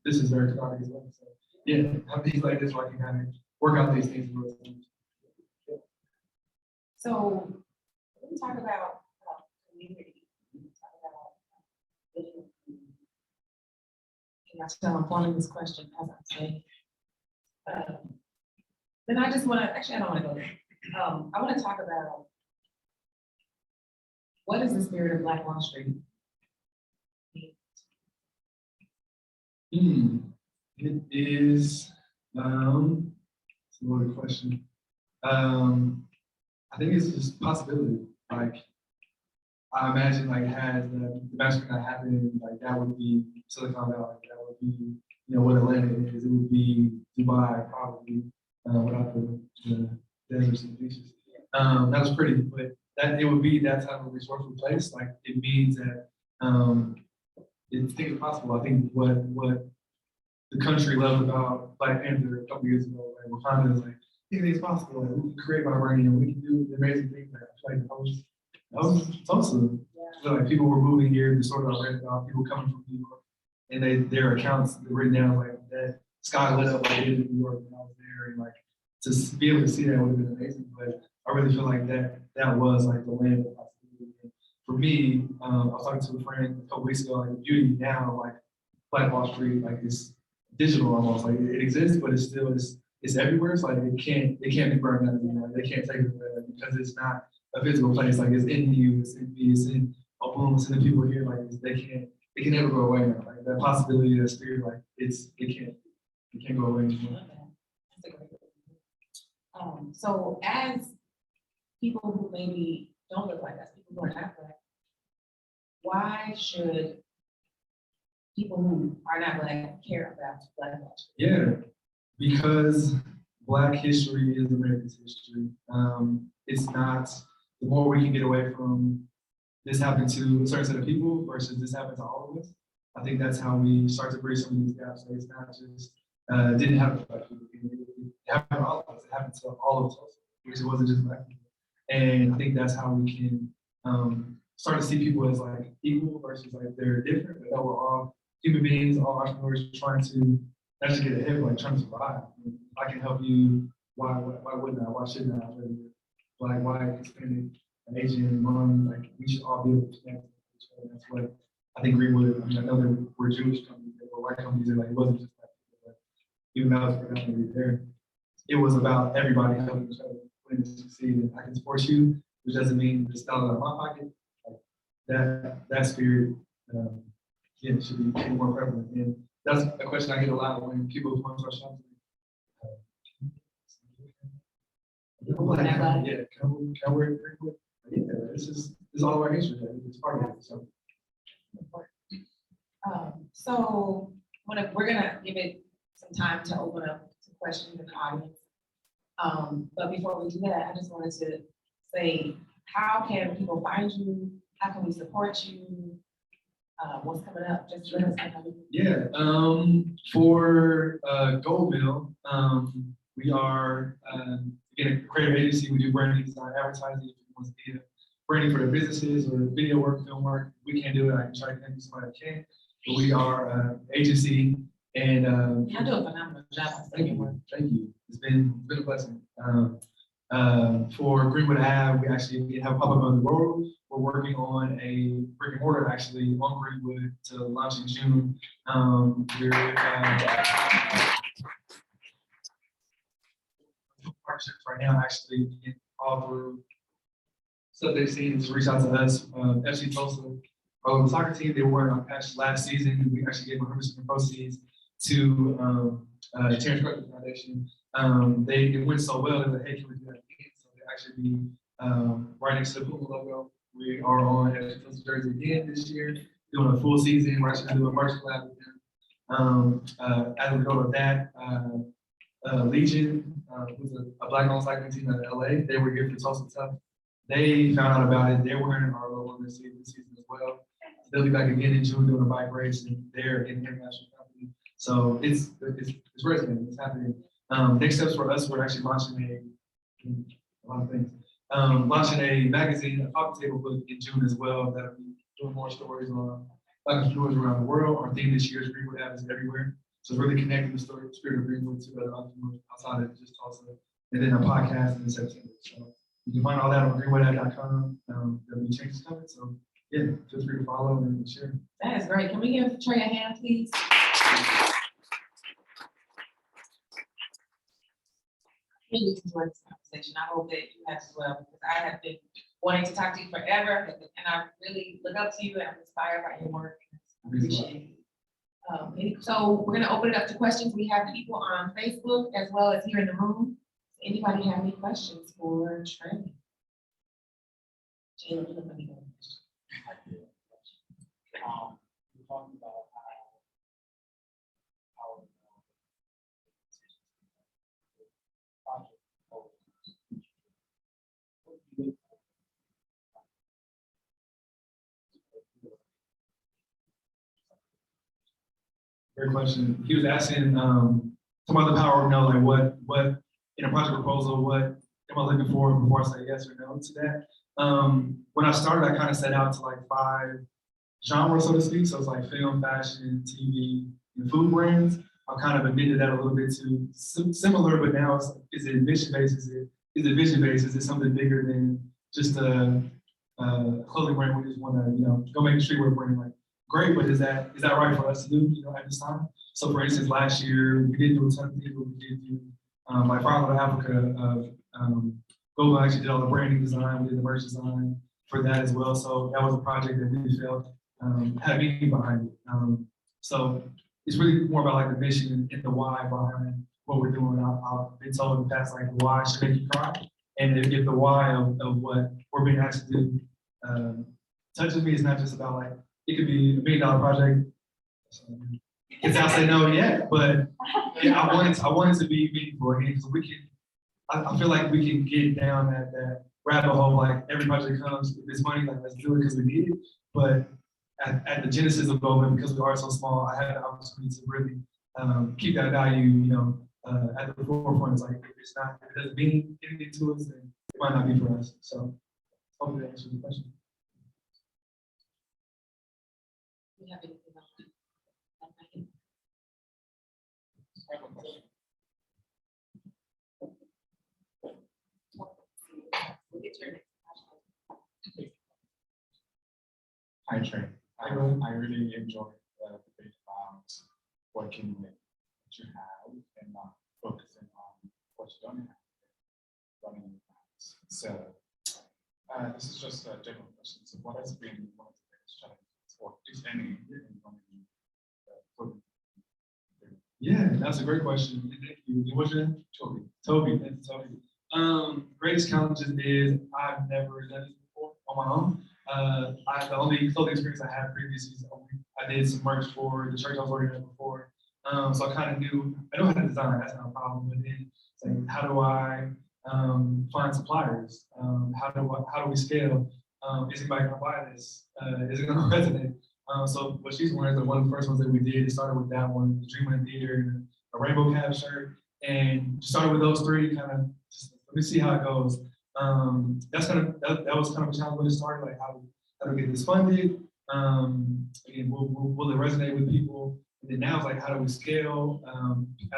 S1: this is very chaotic as well. So yeah, have things like this where I can kind of work out these things in real time.
S2: So, let me talk about community. Talk about living in community. And that's how I'm forming this question as I'm saying. Then I just want to, actually, I don't want to go there. I want to talk about what is the spirit of Black Wall Street?
S1: It is, it's a loaded question. I think it's just possibility. Like, I imagine like had the massacre not happened, like that would be Silicon Valley, that would be, what Atlanta is, it would be Dubai probably, without the deserts and beaches. That was pretty, but that it would be that type of resourceful place. Like it means that it's possible. I think what the country loved about Black Panther a couple years ago, like Wakanda is like, anything's possible. Like, we can create vibranium, we can do amazing things. Like that was Tulsa. So, like people were moving here to sort of read about people coming from New York, and their accounts written down like that sky lit up like it did in New York when I was there, and like to be able to see that would have been amazing. But I really feel like that was like the land of possibility. For me, I was talking to a friend a couple weeks ago, like the beauty now, like Black Wall Street, like it's digital almost, like it exists, but it's still it's everywhere. It's like it can't be burned out anymore. They can't take it away because it's not a physical place. Like it's in you, it's in me, it's in Oklahoma, it's in the people here. Like it can never go away now. Like that possibility, that spirit, like it can't go away anymore.
S2: That's a great one. So as people who maybe don't look like us, people who are not Black, why should people who are not Black care about Black culture?
S1: Yeah, because Black history is America's history. It's not, the more we can get away from this happened to a certain set of people versus this happened to all of us, I think that's how we start to bridge some of these gaps. So it's not just, didn't happen to Black people, it happened to all of us, it happened to all of us, which it wasn't just Black people. And I think that's how we can start to see people as like equal versus like they're different, but that we're all human beings, all entrepreneurs trying to not just get ahead, but like trying to survive. If I can help you, why wouldn't I? Why shouldn't I? Like why Hispanic, Asian, Hmong, like we should all be able to connect with each other. That's what I think Greenwood, I know there were Jewish companies, there were white companies, and like it wasn't just Black people, but even though it was predominantly there, it was about everybody helping each other when to succeed. And I can support you, which doesn't mean it's not out of my pocket. Like that spirit should be more prevalent. And that's a question I get a lot when people come to our shop. Yeah, can I wear it? Yeah, this is all of our history. It's part of it. So.
S2: So we're gonna give it some time to open up to questions in the audience. But before we do that, I just wanted to say, how can people find you? How can we support you? What's coming up? Just let us know.
S1: Yeah, for Goldmill, we are again a creative agency. We do branding, design, advertising. If you want to be branding for their businesses or video work, film work, we can't do it. I can try to connect with somebody that can. But we are an agency, and
S2: I do a phenomenal job.
S1: Thank you. It's been a blessing. For Greenwood Ave, we actually have a pop-up on the world. We're working on a brick and mortar actually on Greenwood to launch in June. We're partnerships right now actually all through stuff they've seen to reach out to us. FC Tulsa, the soccer team, they were on patch last season. We actually gave 100% proceeds to Terrence Crutcher Foundation. It went so well that hey, can we do that again? So they actually be right next to the Puma logo. We are on FC Tulsa jersey again this year, doing a full season. We're actually doing a merch collab with them. As a result of that, Legion, who's a Black-owned cycling team out of LA, they were here for Tulsa Tough. They found out about it. They're wearing our logo this season as well. They'll be back again in June doing a bike race, and they're an international company. So it's resonating. It's happening. Next steps for us, we're actually launching a lot of things. Launching a magazine, a coffee table book in June as well. That'll be doing more stories on Black entrepreneurs around the world. Our theme this year is Greenwood Ave is everywhere. So it's really connecting the story, spirit of Greenwood to other entrepreneurs outside of just Tulsa. And then a podcast in September. So you can find all that on greenwoodave.com. There'll be changes coming. So yeah, feel free to follow and share.
S2: That is great. Can we give Trey a hand, please? Really enjoyed this conversation. I hope that you have as well, because I have been wanting to talk to you forever, and I really look up to you and I'm inspired by your work. I appreciate it. So we're gonna open it up to questions. We have people on Facebook as well as here in the room. Anybody have any questions for Trey? Jayla, let me go.
S3: You're talking about how project.
S1: Great question. He was asking, some of the power, like what in a project proposal, what am I looking for before I say yes or no to that? When I started, I kind of set out to like 5 genres, so to speak. So it's like film, fashion, TV, and food brands. I kind of amended that a little bit to similar, but now is it mission based? Is it vision based? Is it something bigger than just a clothing brand? We just want to, go make a streetwear brand. Like, great, but is that right for us to do, at this time? So for instance, last year, we did do a ton of people. We did do, like Father of Africa of Goldmill actually did all the branding design. We did the merch design for that as well. So that was a project that we felt had meaning behind it. So it's really more about like the mission and the why behind what we're doing. I've been told in the past, like the why should make you cry. And if the why of what we're being asked to do touches me, it's not just about like, it could be $1 million project. Because I'll say no yet, but yeah, I want it to be meaningful. And so I feel like we can get down that rabbit hole, like every project comes, if it's money, like let's do it because we need it. But at the genesis of Goldmill, because we are so small, I had the opportunity to really keep that value, at the forefront. It's like, if it doesn't mean anything to us, then it might not be for us. So hopefully that answers the question.
S2: We have anything else?
S3: I have a question.
S2: We'll get your next.
S3: Hi, Trey.
S1: Hi, Rowan.
S3: I really enjoyed the debate about working with what you have and not focusing on what you don't have, running your plans. So this is just a general question. So what has been one of the biggest challenges, or if any, in running the program?
S1: Yeah, that's a great question. Thank you. What's your name?
S3: Toby.
S1: Toby. Thank you, Toby. Greatest challenges is I've never done this before on my own. The only clothing experience I had previously is I did some merch for the church I was working at before. So I kind of knew, I know how to design, that's not a problem. But then it's like, how do I find suppliers? How do we scale? Is anybody gonna buy this? Is it gonna resonate? So what she's wearing is one of the first ones that we did. It started with that one, the Dreamland Theater, and a rainbow cap shirt. And started with those 3, kind of just let me see how it goes. That was kind of a challenge when it started, like how do we get this funded? Again, will it resonate with people? And then now it's like, how do we scale?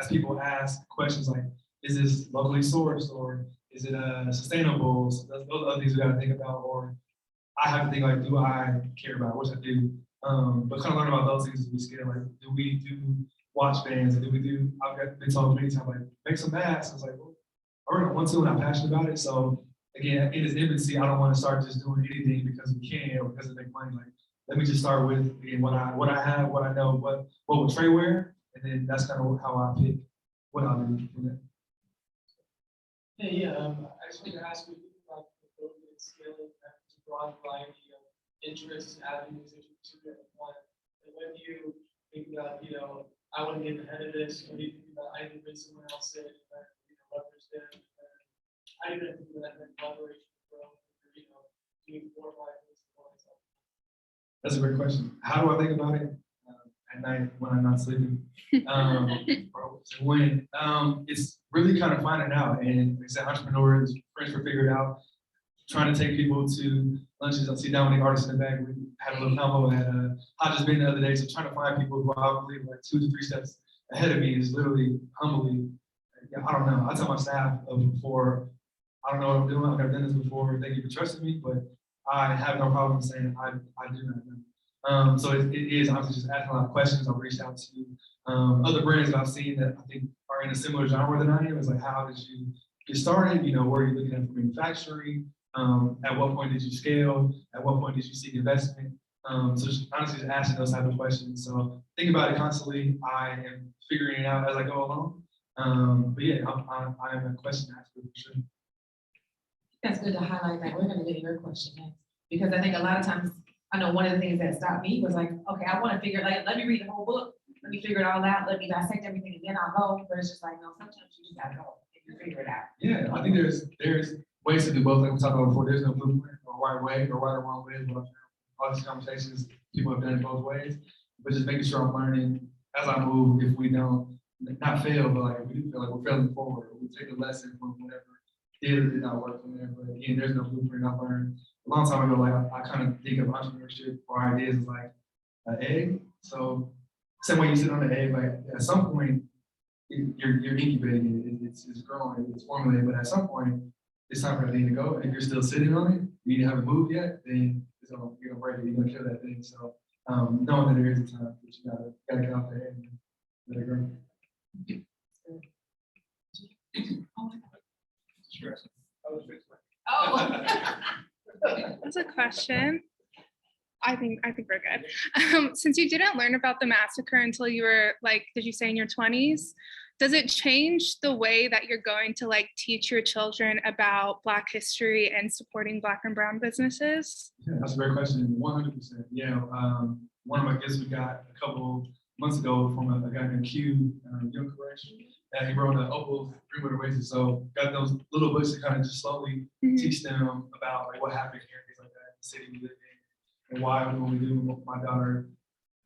S1: As people ask questions like, is this locally sourced or is it sustainable? So those other things we got to think about, or I have to think like, do I care about it? Which I do. But kind of learn about those things as we scale. Like, do we do watch bands? And I've been told many times, like, make some masks. I was like, well, I really want to, and I'm passionate about it. So again, in its infancy, I don't want to start just doing anything because we can or because it makes money. Like, let me just start with, again, what I have, what I know, what will Trey wear, and then that's kind of how I pick what I'll do from there.
S4: Hey, I just wanted to ask you about the building and scaling that broad variety of interests, avenues that you pursue at one. And when do you think about, I want to get ahead of this, or do you think about I need to bring someone else in and leverage them? I didn't think of that collaboration growth, doing 4 or 5 things at once.
S1: That's a great question. How do I think about it at night when I'm not sleeping? It's really kind of finding out. And like I said, entrepreneurs, friends were figured out, trying to take people to lunches. I see down with the artists in the back. We had a little combo at Hodges Bend the other day. So trying to find people who I believe like 2 to 3 steps ahead of me is literally humbly, yeah, I don't know. I tell my staff before, I don't know what I'm doing. I've never done this before. Thank you for trusting me, but I have no problem saying I do not know. So it is obviously just asking a lot of questions. I've reached out to other brands that I've seen that I think are in a similar genre than I am. It's like, how did you get started? You know, where are you looking at for manufacturing? At what point did you scale? At what point did you seek investment? So just honestly just asking those type of questions. So think about it constantly. I am figuring it out as I go along. But yeah, I am a question asker for sure.
S2: That's good to highlight that. We're gonna get your question next. Because I think a lot of times, I know one of the things that stopped me was like, okay, I wanna figure, like, let me read the whole book. Let me figure it all out. Let me dissect everything and then I'll go. But it's just like, no, sometimes you just gotta go and you figure it out.
S1: Yeah, I think there's ways to do both, like we talked about before. There's no blueprint or right way or right or wrong way. But all these conversations, people have done it both ways. But just making sure I'm learning as I move. If we don't not fail, but like if we do feel like we're failing forward, we take a lesson from whatever did or did not work from there. But again, there's no blueprint. I learned a long time ago. Like I kind of think of entrepreneurship or ideas as like an egg. So same way you sit on the egg, like at some point you're incubating it. It's growing. It's formulating. But at some point it's time for that thing to go. And if you're still sitting on it, you haven't moved yet, then you're gonna break it. You're gonna kill that thing. So knowing that there is a time that you gotta get off the egg and let it grow.
S2: Oh.
S5: That's a question. I think we're good. Since you didn't learn about the massacre until you were like, did you say in your 20s? Does it change the way that you're going to like teach your children about Black history and supporting Black and Brown businesses?
S1: Yeah, that's a great question. 100%. Yeah. One of my gifts we got a couple months ago from a guy named Q, Young Correction. And he wrote an Opal Greenwood Ave. So got those little books to kind of just slowly teach them about like what happened here, things like that, the city we live in, and why when we do. My daughter,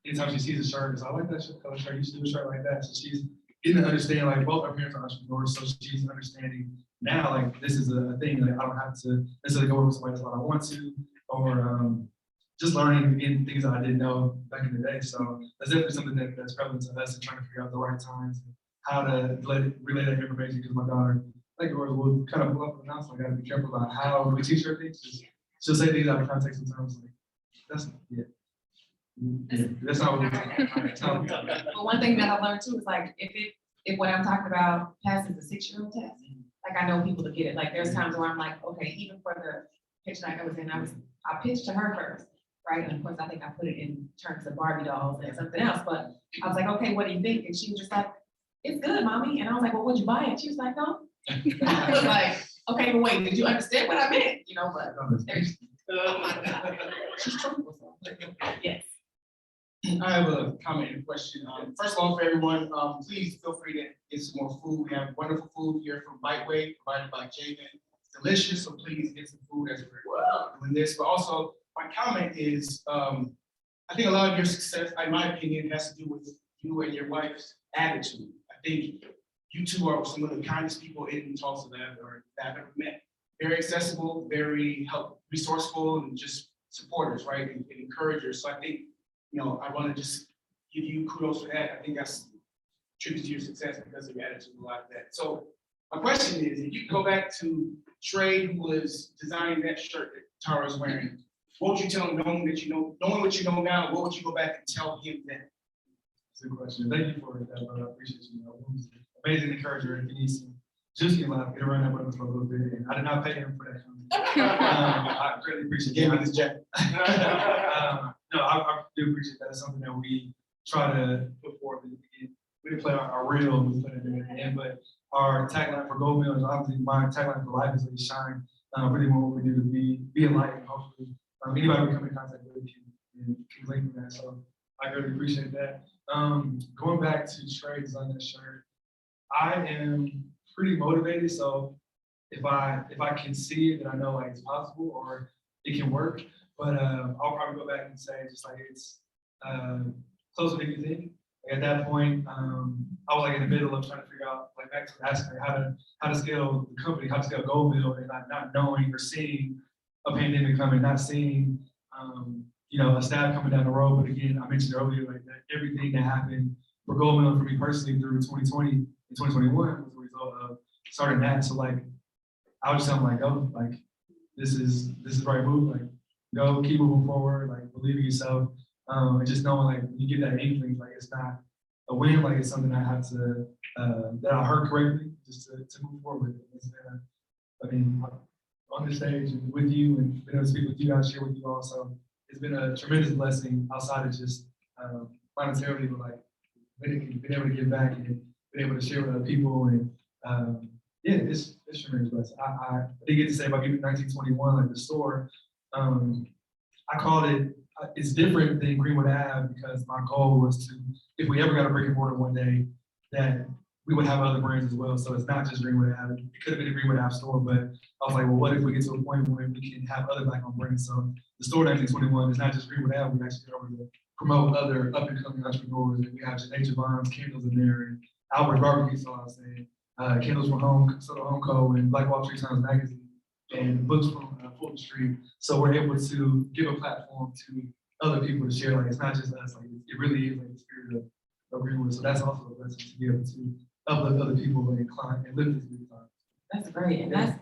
S1: anytime she sees a shirt, is I like that color shirt. You used to do a shirt like that. So she's getting to understand like both our parents are entrepreneurs, so she's understanding now like this is a thing. Like I don't have to necessarily go with somebody else when I want to, or just learning in things that I didn't know back in the day. So that's definitely something that's prevalent to us and trying to figure out the right times. How to relay that information, because my daughter, like will kind of pull up and announce, I gotta be careful about how we teach her things. She'll say things out of context sometimes, like, that's that's not what we're talking about.
S2: But one thing that I learned too is like, if what I'm talking about passes the 6-year-old test, like I know people to get it. Like there's times where I'm like, okay, even for the pitch night I was in, I pitched to her first, right? And of course, I think I put it in terms of Barbie dolls and something else, but I was like, okay, what do you think? And she was just like, it's good, mommy. And I was like, well, would you buy it? She was like, no. I was like, okay, but wait, did you understand what I meant? You know, but there's, oh my God. She's true. Yes.
S6: I have a comment and question. First of all, for everyone, please feel free to get some more food. We have wonderful food here from Biteway, provided by Jamin. It's delicious, so please get some food as we're doing this. But also, my comment is, I think a lot of your success, in my opinion, has to do with you and your wife's attitude. I think you two are some of the kindest people in Tulsa that I've ever met. Very accessible, very resourceful, and just supporters, right, and encouragers. So I think, you know, I want to just give you kudos for that. I think that's tribute to your success because of your attitude, a lot of that. So my question is, if you go back to Trey, who was designing that shirt that Tara's wearing, what would you tell him, knowing what you know now, what would you go back and tell him then?
S1: That's a good question. Thank you for that, brother. I appreciate you. Amazing encourager. If you need some juicy life, get around that with us for a little bit. And I did not pay him for that comment. I really appreciate it.
S6: Give me this jacket.
S1: No, I do appreciate that. It's something that we try to put forward. We didn't play our real, we put it in at the end, but our tagline for Goldmill is obviously my tagline for life is to shine. Really want what we do to be a light, and hopefully anybody we come in contact with can link with that. So I really appreciate that. Going back to Trey designing that shirt, I am pretty motivated. So if I can see it, then I know like it's possible or it can work. But I'll probably go back and say just like it's closer than you think. Like at that point, I was like in the middle of trying to figure out like back to the aspect how to scale the company, how to scale Goldmill, and not knowing or seeing a pandemic coming, not seeing a stab coming down the road. But again, I mentioned earlier like that everything that happened for Goldmill, for me personally, through 2020 and 2021 was a result of starting that. So like, I was just telling like, go, like, this is the right move. Like, go, keep moving forward. Like, believe in yourself. And just knowing like when you get that inkling, like it's not a win, like it's something I have to that I heard correctly, just to move forward. It's been I mean, on this stage and with you and being able to speak with you guys, share with you also, it's been a tremendous blessing outside of just monetarily, but like being able to give back and being able to share with other people. And yeah, it's tremendous blessing. I did get to say about 1921, like the store, I called it, it's different than Greenwood Ave because my goal was to, if we ever got a brick and mortar one day, that we would have other brands as well. So it's not just Greenwood Ave. It could have been a Greenwood Ave store, but I was like, well, what if we get to a point where we can have other Black-owned brands? So the store 1921 is not just Greenwood Ave. We actually get over to promote other up-and-coming entrepreneurs. And we have Nature Bonds, candles in there, and Albert Barbecue, so I was saying, Candles from Home, Soda Home Co, and Black Wall Street Times Magazine, and books from Fulton Street. So we're able to give a platform to other people to share. Like, it's not just us. Like, it really is like the spirit of Greenwood. So that's also a blessing to be able to uplift other people and climb and live this big time.
S2: That's great, and that's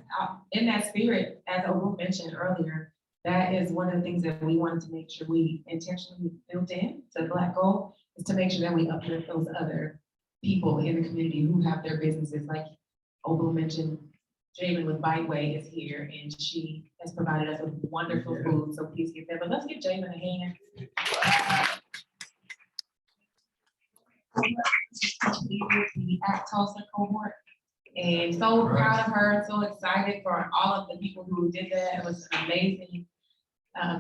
S2: in that spirit, as Oru mentioned earlier, that is one of the things that we wanted to make sure we intentionally built in to Black Gold, is to make sure that we uplift those other people in the community who have their businesses. Like Oru mentioned, Jamin with Biteway is here, and she has provided us with wonderful food, so please give that. But let's give Jamin a hand. The At Tulsa cohort, and so proud of her, so excited for all of the people who did that. It was an amazing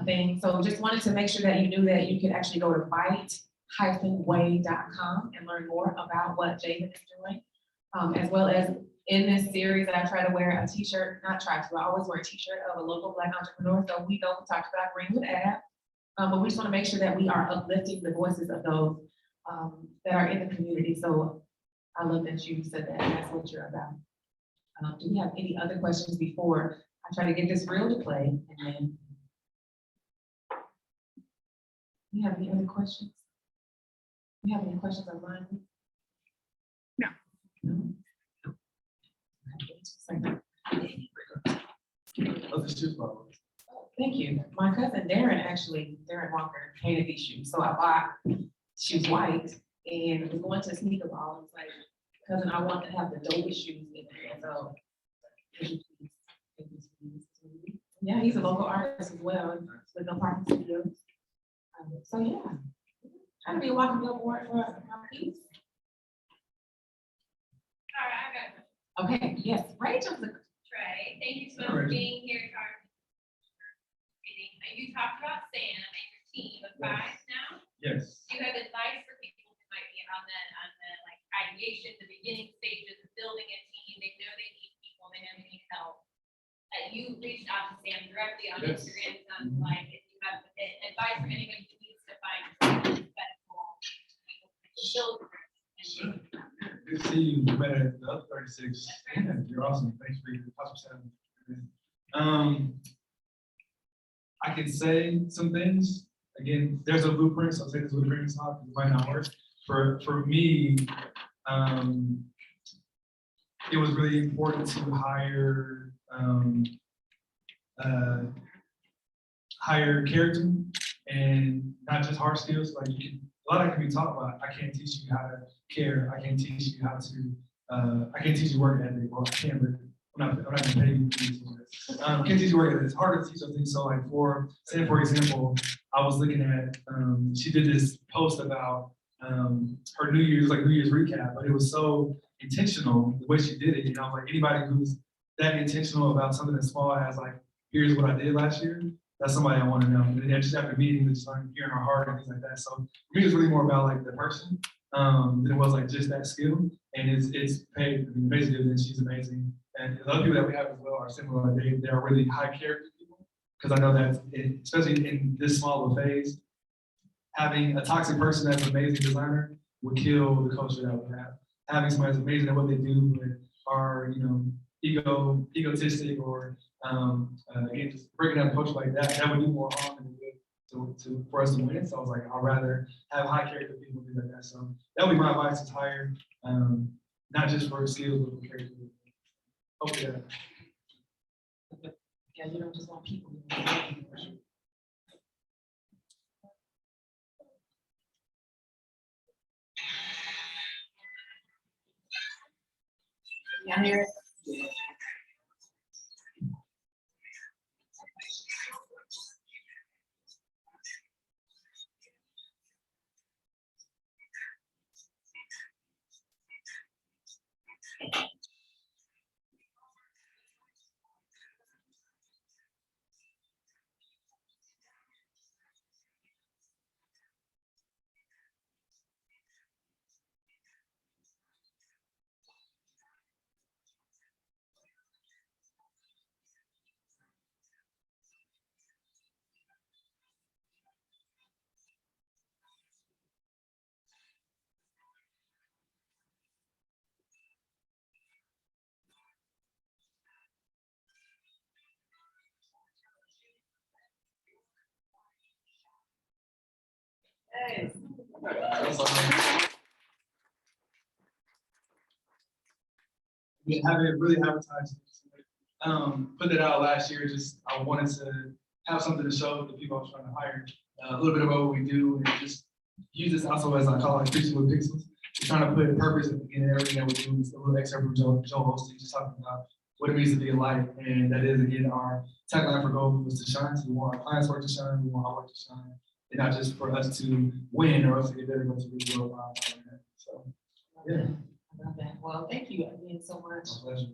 S2: thing. So just wanted to make sure that you knew that you could actually go to bite-way.com and learn more about what Jamin is doing, as well as in this series, I try to wear a t-shirt, I always wear a t-shirt of a local Black entrepreneur. So we know we talked about Greenwood Ave, but we just want to make sure that we are uplifting the voices of those that are in the community. So I love that you said that, and that's what you're about. Do we have any other questions before I try to get this reel to play? And then, do you have any other questions? Do you have any questions online?
S5: No.
S2: No? Thank you. My cousin Darren Walker painted these shoes. So I bought shoes white and was going to sneaker ball. I was like, cousin, I want to have the dopest shoes in there. So yeah, he's a local artist as well with No Parking Studios. So yeah, trying to be a walking billboard for my piece.
S7: All right, I got it.
S2: Okay, yes, Rachel.
S7: Trey, thank you so much for being here to our meeting. You talked about Sam and your team of 5 now.
S1: Yes.
S7: Do you have advice for people who might be on the like ideation, the beginning stages of building a team? They know they need people, they know they need help. You reached out to Sam directly on Instagram. Sounds like if you have advice for anybody who needs to find respectful people to build.
S1: Good to see you. You met at the other 36. Yeah, you're awesome. Thanks for your hospitality. I can say some things. Again, there's a blueprint, so I'll say this blueprint is not, it might not work. For me, it was really important to hire character and not just hard skills. Like a lot of that can be taught about. I can't teach you how to care. I can't teach you how to. I can't teach you work ethic. Well, I can, but I'm not going to pay you for this. Can't teach you work ethic. It's hard to teach those things. So, like for example, I was looking at. She did this post about her New Year's recap, but it was so intentional the way she did it. You know, like anybody who's that intentional about something as small as like, here's what I did last year. That's somebody I want to know. And then just after meeting, it's like hearing her heart and things like that. So for me, it's really more about like the person than it was like just that skill. And it's paid. I mean, basically, she's amazing. And the other people that we have as well are similar. They are really high character people. Because I know that, especially in this small of a phase, having a toxic person that's an amazing designer would kill the culture that we have. Having somebody that's amazing at what they do, but are egotistic or again, just breaking down the culture like that, that would do more harm than good. So for us to win. So I was like, I'd rather have high character people do like that. So that would be my advice to hire, not just for skills, but for character. Hopefully that.
S2: Yeah, you don't just want people. Yeah, hear it. Yes.
S1: We haven't really advertised. Put it out last year. Just I wanted to have something to show the people I was trying to hire. A little bit about what we do, and just use this also as I call it, preaching with pixels. We're trying to put purpose in everything that we do. It's a little excerpt from Joe Osteen, just talking about what it means to be a light, and that is again our tagline for Goldmill was to shine. So we want our clients' work to shine. We want our work to shine, and not just for us to win or us to get better, but to be worldwide. So yeah,
S2: I love that. Well, thank you again so much.
S1: my pleasure.